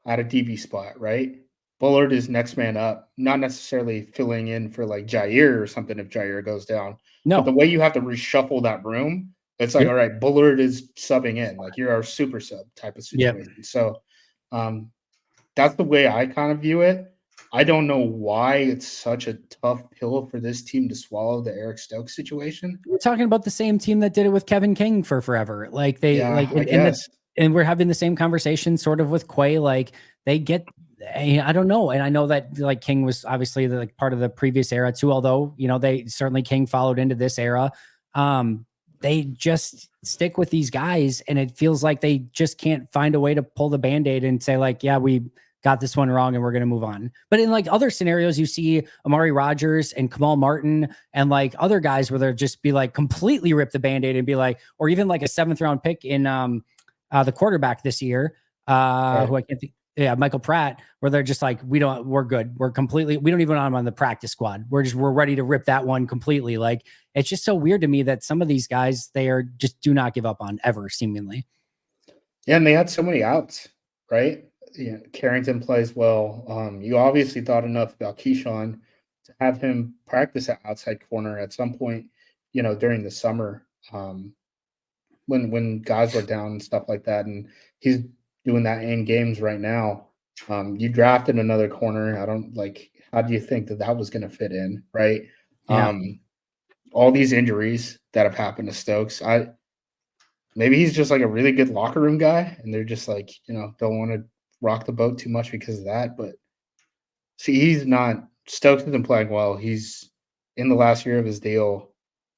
at a DB spot, right? Bullard is next man up, not necessarily filling in for like Jair or something if Jair goes down. But the No. way you have to reshuffle that room, it's like, Yep. all right, Bullard is subbing in, like you're our super sub type of Yep. situation. So that's the way I kind of view it. I don't know why it's such a tough pill for this team to swallow, the Eric Stokes situation. We're talking about the same team that did it with Kevin King for forever. Like they Yeah, like I guess. and we're having the same conversation sort of with Quay. Like they get, I don't know. And I know that like King was obviously the, like part of the previous era too, although, you know, they certainly King followed into this era. They just stick with these guys and it feels like they just can't find a way to pull the Band-Aid and say like, yeah, we got this one wrong and we're going to move on. But in like other scenarios, you see Amari Rodgers and Kamal Martin and like other guys where they'll just be like completely rip the Band-Aid and be like, or even like a 7th round pick in the quarterback this year, Right. who I can't think. Yeah, Michael Pratt, where they're just like, we're good. We don't even want him on the practice squad. We're ready to rip that one completely. Like, it's just so weird to me that some of these guys, they are just do not give up on ever, seemingly. Yeah, and they had so many outs, right? Yeah, Carrington plays well. You obviously thought enough about Keyshawn to have him practice at outside corner at some point, during the summer, when guys were down and stuff like that. And he's doing that in games right now. You drafted another corner. I don't like. How do you think that was going to fit in, right? Yeah. All these injuries that have happened to Stokes. Maybe he's just like a really good locker room guy, and they're just like, don't want to rock the boat too much because of that. But see, he's not. Stokes isn't playing well. He's in the last year of his deal,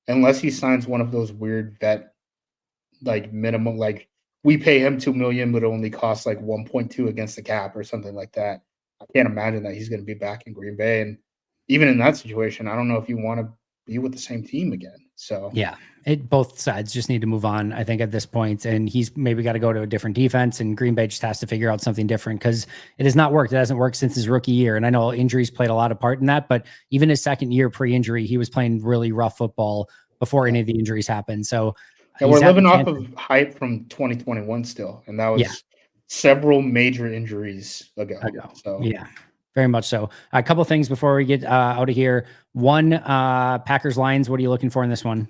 unless he signs one of those weird vet like minimum, like we pay him $2 million, but it only costs like 1.2 against the cap or something like that. I can't imagine that he's going to be back in Green Bay, and even in that situation, I don't know if you want to be with the same team again. So Yeah. Both sides just need to move on, I think, at this point. And he's maybe got to go to a different defense, and Green Bay just has to figure out something different because it has not worked. It hasn't worked since his rookie year. And I know injuries played a lot of part in that, but even his second year pre-injury, he was playing really rough football before any of the injuries happened. So yeah, he's we're had the living off chance. of hype from 2021 still, and that Yeah. was several major injuries ago. So Yeah, very much so. A couple things before we get out of here. One, Packers Lions. What are you looking for in this one?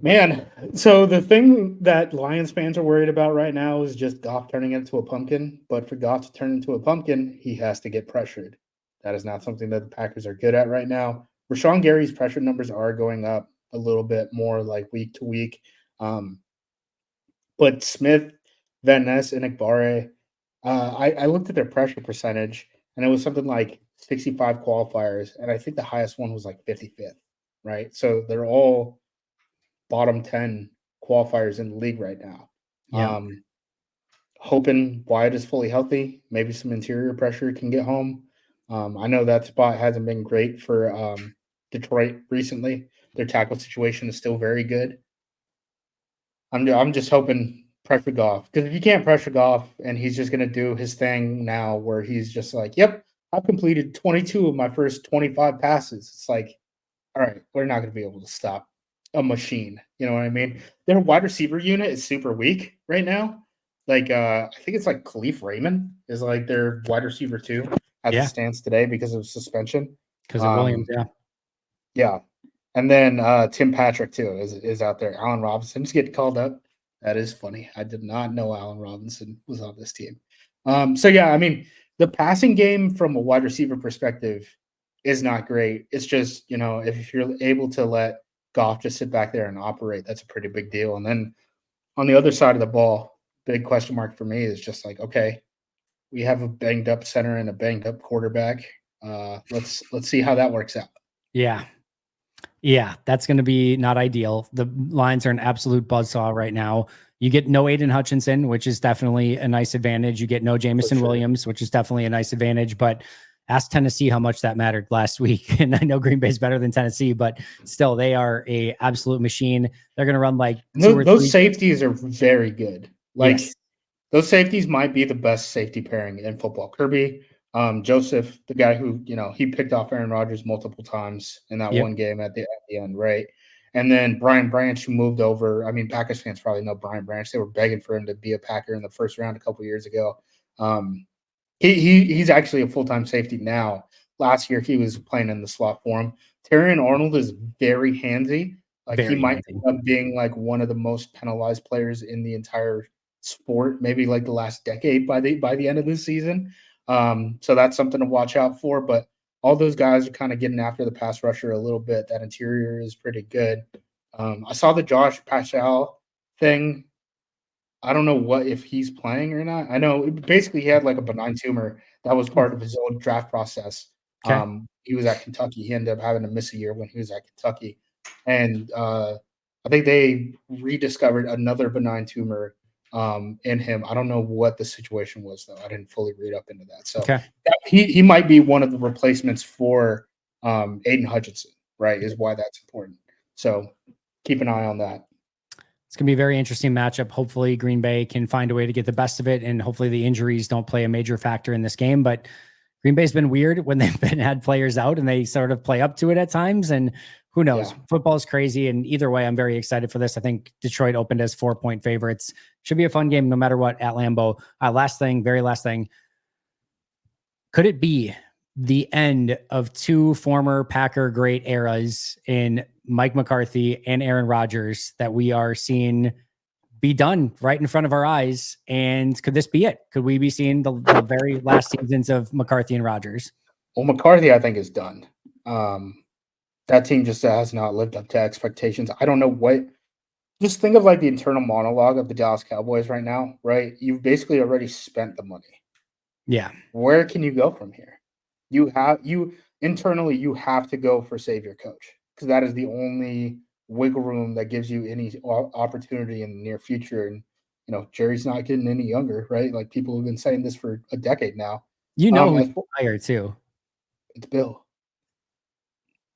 man, so the thing that Lions fans are worried about right now is just Goff turning into a pumpkin. But for Goff to turn into a pumpkin, he has to get pressured. That is not something that the Packers are good at right now. Rashawn Gary's pressure numbers are going up a little bit more like week to week. But Smith, Van Ness, and Igbare, I looked at their pressure percentage, and it was something like 65 qualifiers, and I think the highest one was like 55th, right? So they're all bottom 10 qualifiers in the league right now. Yeah. Hoping Wyatt is fully healthy, maybe some interior pressure can get home. I know that spot hasn't been great for Detroit recently. Their tackle situation is still very good. I'm just hoping pressure Goff, because if you can't pressure Goff and he's just gonna do his thing now where he's just like, yep, I've completed 22 of my first 25 passes. It's like, all right, we're not gonna be able to stop a machine. You know what I mean? Their wide receiver unit is super weak right now. Like I think it's like Khalif Raymond is like their wide receiver too as it Yeah. stands today because of suspension. Because of Williams. Yeah. Yeah. And then Tim Patrick too is out there. Allen Robinson's getting called up. That is funny. I did not know Allen Robinson was on this team. So yeah, I mean, the passing game from a wide receiver perspective is not great. It's just, if you're able to let Goff just sit back there and operate, that's a pretty big deal. And then on the other side of the ball, big question mark for me is just like, okay, we have a banged up center and a banged up quarterback. Let's see how that works out. Yeah. Yeah, that's going to be not ideal. The Lions are an absolute buzzsaw right now. You get no Aiden Hutchinson, which is definitely a nice advantage. You get no Jamison Williams, which is definitely a nice advantage. But ask Tennessee how much that mattered last week. And I know Green Bay's better than Tennessee, but still, they are a absolute machine. They're going to run like those safeties are very good. Like yes. Those safeties might be the best safety pairing in football. Kirby, Joseph, the guy who he picked off Aaron Rodgers multiple times in that one game at the end, right? And then Brian Branch, who moved over. I mean, Packers fans probably know Brian Branch. They were begging for him to be a Packer in the first round a couple years ago. He's actually a full-time safety now. Last year, he was playing in the slot for him. Terrion Arnold is very handsy. Like, he Very might handy. end up being like one of the most penalized players in the entire sport, maybe like the last decade by the end of this season. So that's something to watch out for. But all those guys are kind of getting after the pass rusher a little bit. That interior is pretty good. I saw the Josh Paschal thing. I don't know if he's playing or not. I know basically he had like a benign tumor that was part of his own draft process. Okay. He was at Kentucky. He ended up having to miss a year when he was at Kentucky, and I think they rediscovered another benign tumor in him. I don't know what the situation was though. I didn't fully read up into that. So Okay. he might be one of the replacements for Aiden Hutchinson, right? Is why that's important. So keep an eye on that. It's going to be a very interesting matchup. Hopefully Green Bay can find a way to get the best of it. And hopefully the injuries don't play a major factor in this game, but Green Bay's been weird when they've had players out and they sort of play up to it at times. And who knows, football is crazy. And either way, I'm very excited for this. I think Detroit opened as 4-point favorites. Should be a fun game no matter what at Lambeau. Very last thing. Could it be the end of two former Packer great eras in Mike McCarthy and Aaron Rodgers that we are seeing be done right in front of our eyes? And could this be it? Could we be seeing the very last seasons of McCarthy and Rodgers? Well, McCarthy, I think, is done. That team just has not lived up to expectations. I don't know what. Just think of like the internal monologue of the Dallas Cowboys right now, right? You've basically already spent the money. Yeah. Where can you go from here? Internally, you have to go for save your coach because that is the only wiggle room that gives you any opportunity in the near future. And Jerry's not getting any younger, right? Like, people have been saying this for a decade now. Who's fired too? It's Bill.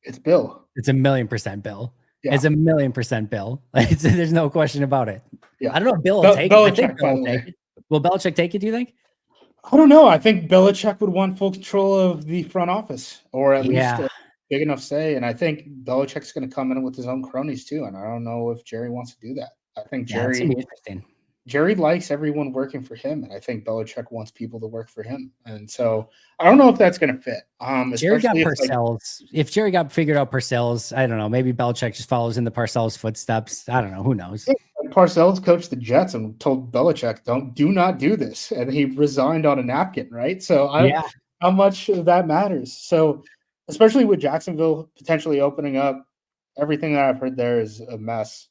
It's Bill. It's 1,000,000% Bill. Yeah. It's 1,000,000% Bill. There's no question about it. Yeah. I don't know if Bill will take it. I think Bill will take it. Will Belichick take it, do you think? I don't know. I think Belichick would want full control of the front office, or at least a big enough say. And I think Belichick's going to come in with his own cronies too. And I don't know if Jerry wants to do that. I think that's gonna be interesting. Jerry likes everyone working for him, and I think Belichick wants people to work for him. And so I don't know if that's going to fit. Jerry got Parcells. If Jerry got figured out Parcells, I don't know. Maybe Belichick just follows in the Parcells footsteps. I don't know. Who knows? Parcells coached the Jets and told Belichick, do not do this. And he resigned on a napkin, right? So how much that matters. So especially with Jacksonville potentially opening up, everything that I've heard there is a mess.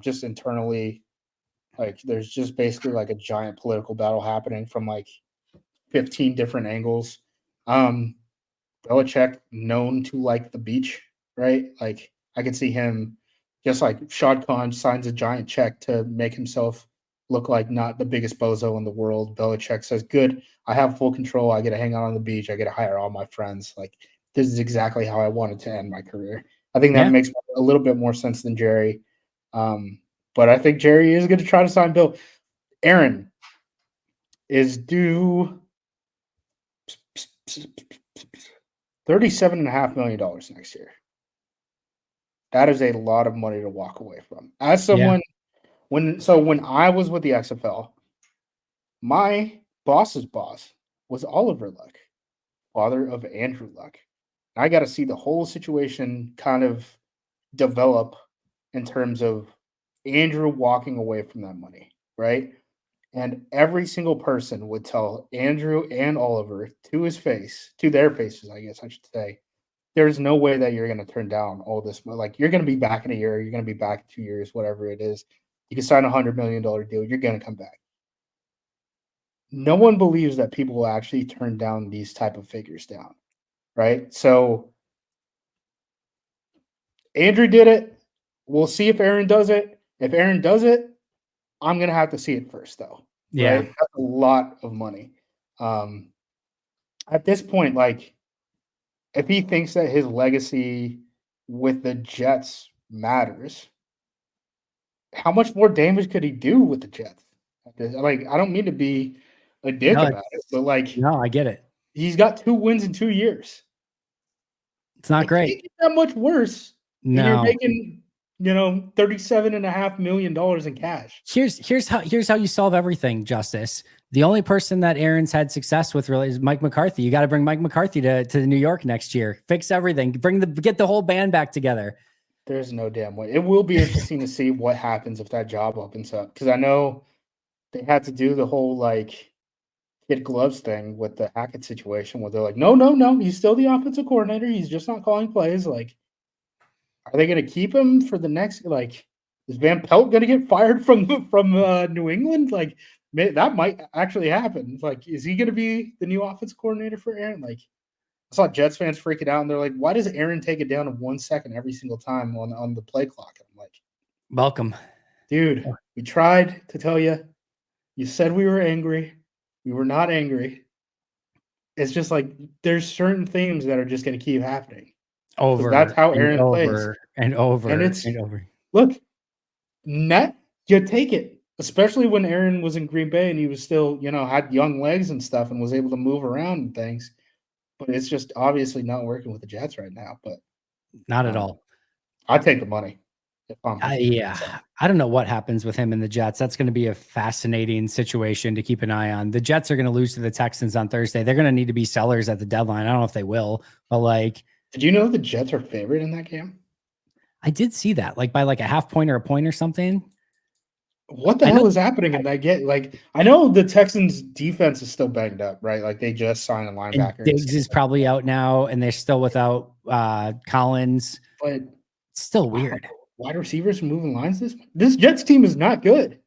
Just internally, like, there's just basically like a giant political battle happening from like 15 different angles. Belichick, known to like the beach, right? Like, I can see him just like Shad Khan signs a giant check to make himself look like not the biggest bozo in the world. Belichick says, good, I have full control. I get to hang out on the beach. I get to hire all my friends. Like, this is exactly how I wanted to end my career. I think that makes a little bit more sense than Jerry. But I think Jerry is going to try to sign Bill. Aaron is due $37.5 million next year. That is a lot of money to walk away from. As someone, when I was with the XFL, my boss's boss was Oliver Luck, father of Andrew Luck. I got to see the whole situation kind of develop in terms of Andrew walking away from that money, right? And every single person would tell Andrew and Oliver to their faces, I guess I should say, there's no way that you're going to turn down all this. Like, you're going to be back in a year. You're going to be back in 2 years, whatever it is. You can sign a $100 million deal. You're going to come back. No one believes that people will actually turn down these type of figures down, right? So Andrew did it. We'll see if Aaron does it. If Aaron does it, I'm going to have to see it first, though. Yeah. Right? That's a lot of money. At this point, like, if he thinks that his legacy with the Jets matters, how much more damage could he do with the Jets? Like, I don't mean to be a dick about it, but like, no, I get it. He's got 2 wins in 2 years. It's not great. Can't get that much worse. No. And you're making $37.5 million in cash. Here's how you solve everything, Justice. The only person that Aaron's had success with really is Mike McCarthy. You got to bring Mike McCarthy to New York next year. Fix everything. Get the whole band back together. There's no damn way. It will be interesting to see what happens if that job opens up, because I know they had to do the whole like kid gloves thing with the Hackett situation where they're like, no, no, no, he's still the offensive coordinator. He's just not calling plays. Like, are they going to keep him for the next? Like, is Van Pelt going to get fired from New England? Like, that might actually happen. Like, is he going to be the new offensive coordinator for Aaron? Like, I saw Jets fans freaking out, and they're like, "Why does Aaron take it down in 1 second every single time on the play clock?" And I'm like, welcome, dude. We tried to tell you. You said we were angry. We were not angry. It's just like there's certain things that are just going to keep happening. Over That's how and Aaron plays, over and over and it's and over. look, net you take it, especially when Aaron was in Green Bay and he was still had young legs and stuff and was able to move around and things. But it's just obviously not working with the Jets right now. But Not at all. I take the money. If I'm Yeah, I don't know what happens with him and the Jets. That's going to be a fascinating situation to keep an eye on. The Jets are going to lose to the Texans on Thursday. They're going to need to be sellers at the deadline. I don't know if they will, but like, did you know the Jets are favored in that game? I did see that, like by like a half point or a point or something. What the hell is happening in that game? Like, I know the Texans defense is still banged up, right? Like they just signed a linebacker. And Diggs is probably out now, and they're still without Collins. But it's still weird. Wide receivers are moving lines. This Jets team is not good.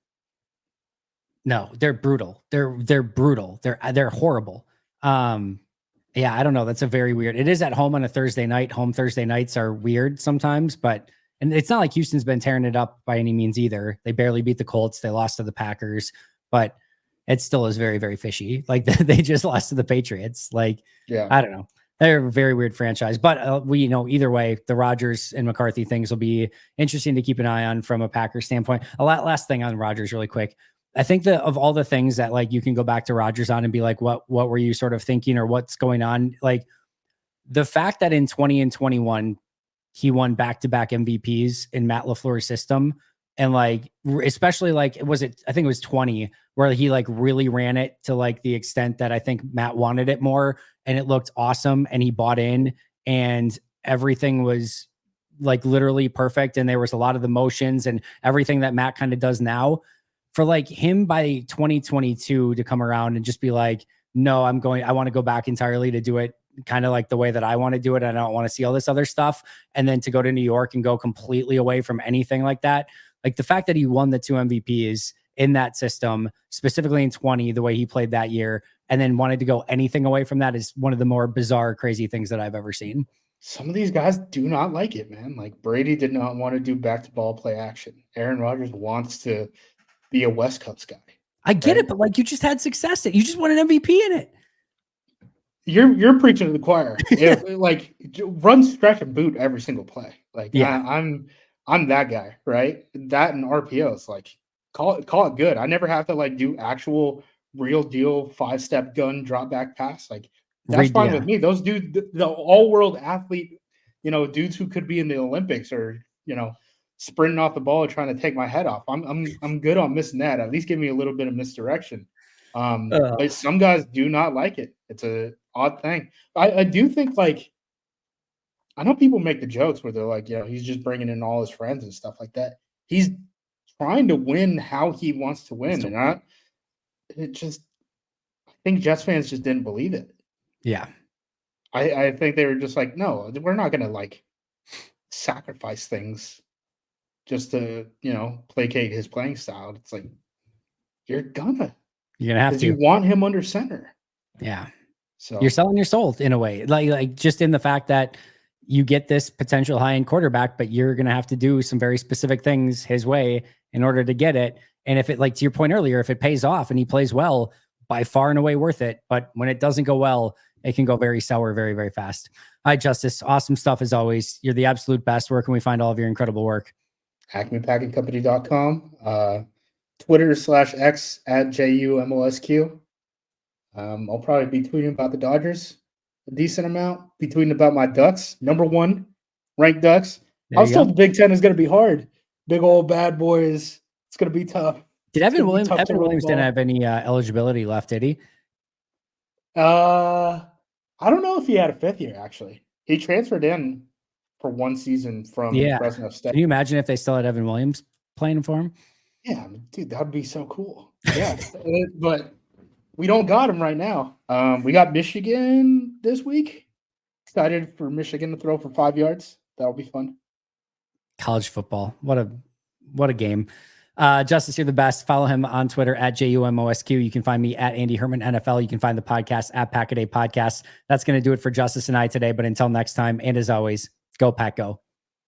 No, they're brutal. They're brutal. They're horrible. Yeah, I don't know. That's a very weird. It is at home on a Thursday night. Home Thursday nights are weird sometimes, and it's not like Houston's been tearing it up by any means either. They barely beat the Colts. They lost to the Packers, but it still is very, very fishy. Like they just lost to the Patriots. Like, yeah, I don't know. They're a very weird franchise, but we either way, the Rodgers and McCarthy things will be interesting to keep an eye on from a Packers standpoint. Last thing on Rodgers really quick. I think that of all the things that like you can go back to Rodgers on and be like, what were you sort of thinking or what's going on? Like the fact that in 20 and 21, he won back-to-back MVPs in Matt LaFleur's system. And like, especially like, I think it was 20 where he like really ran it to like the extent that I think Matt wanted it more and it looked awesome and he bought in and everything was like literally perfect. And there was a lot of the motions and everything that Matt kind of does now. For like him by 2022 to come around and just be like, no, I want to go back entirely to do it kind of like the way that I want to do it. I don't want to see all this other stuff. And then to go to New York and go completely away from anything like that. Like the fact that he won the 2 MVPs in that system, specifically in 20, the way he played that year, and then wanted to go anything away from that is one of the more bizarre, crazy things that I've ever seen. Some of these guys do not like it, man. Like Brady did not want to do back to ball play action. Aaron Rodgers wants to be a West Coast guy. I get it, but like you just had success. You just won an MVP in it. You're preaching to the choir. If like run, stretch, and boot every single play. Like yeah, I'm that guy, right? That and RPOs. Like call it good. I never have to like do actual real deal 5-step gun drop back pass. Like that's fine with me. Those dudes, the all world athlete, dudes who could be in the Olympics or sprinting off the ball and trying to take my head off. I'm good on missing that. At least give me a little bit of misdirection. But some guys do not like it. It's a odd thing. I do think like I know people make the jokes where they're like, he's just bringing in all his friends and stuff like that. He's trying to win how he wants to win, and I think Jets fans just didn't believe it. Yeah, I think they were just like, no, we're not going to like sacrifice things just to placate his playing style. It's like you're gonna have to. You want him under center. Yeah. So you're selling your soul in a way, like just in the fact that you get this potential high-end quarterback, but you're going to have to do some very specific things his way in order to get it. And if it, like to your point earlier, if it pays off and he plays well, by far and away worth it. But when it doesn't go well, it can go very sour very, very fast. All right, Justis, awesome stuff as always. You're the absolute best. Where can we find all of your incredible work? AcmePackingCompany.com, Twitter /X @JUMOSQ. I'll probably be tweeting about the Dodgers a decent amount, be tweeting about my Ducks, number 1 ranked Ducks. I was told the Big Ten is going to be hard. Big old bad boys. It's going to be tough. Did It's Evan gonna be Williams? tough to Evan run the Williams didn't ball. have any eligibility left, did he? I don't know if he had a fifth year, actually. He transferred in for one season from Fresno State. Can you imagine if they still had Evan Williams playing for him? Yeah, dude, that would be so cool. Yeah, but we don't got him right now. We got Michigan this week. Excited for Michigan to throw for 5 yards. That'll be fun. College football. What a game. Justis, you're the best. Follow him on Twitter at JUMOSQ. You can find me at Andy Herman NFL. You can find the podcast at Pack-A-Day Podcast. That's going to do it for Justis and I today. But until next time, and as always, go Pack Go.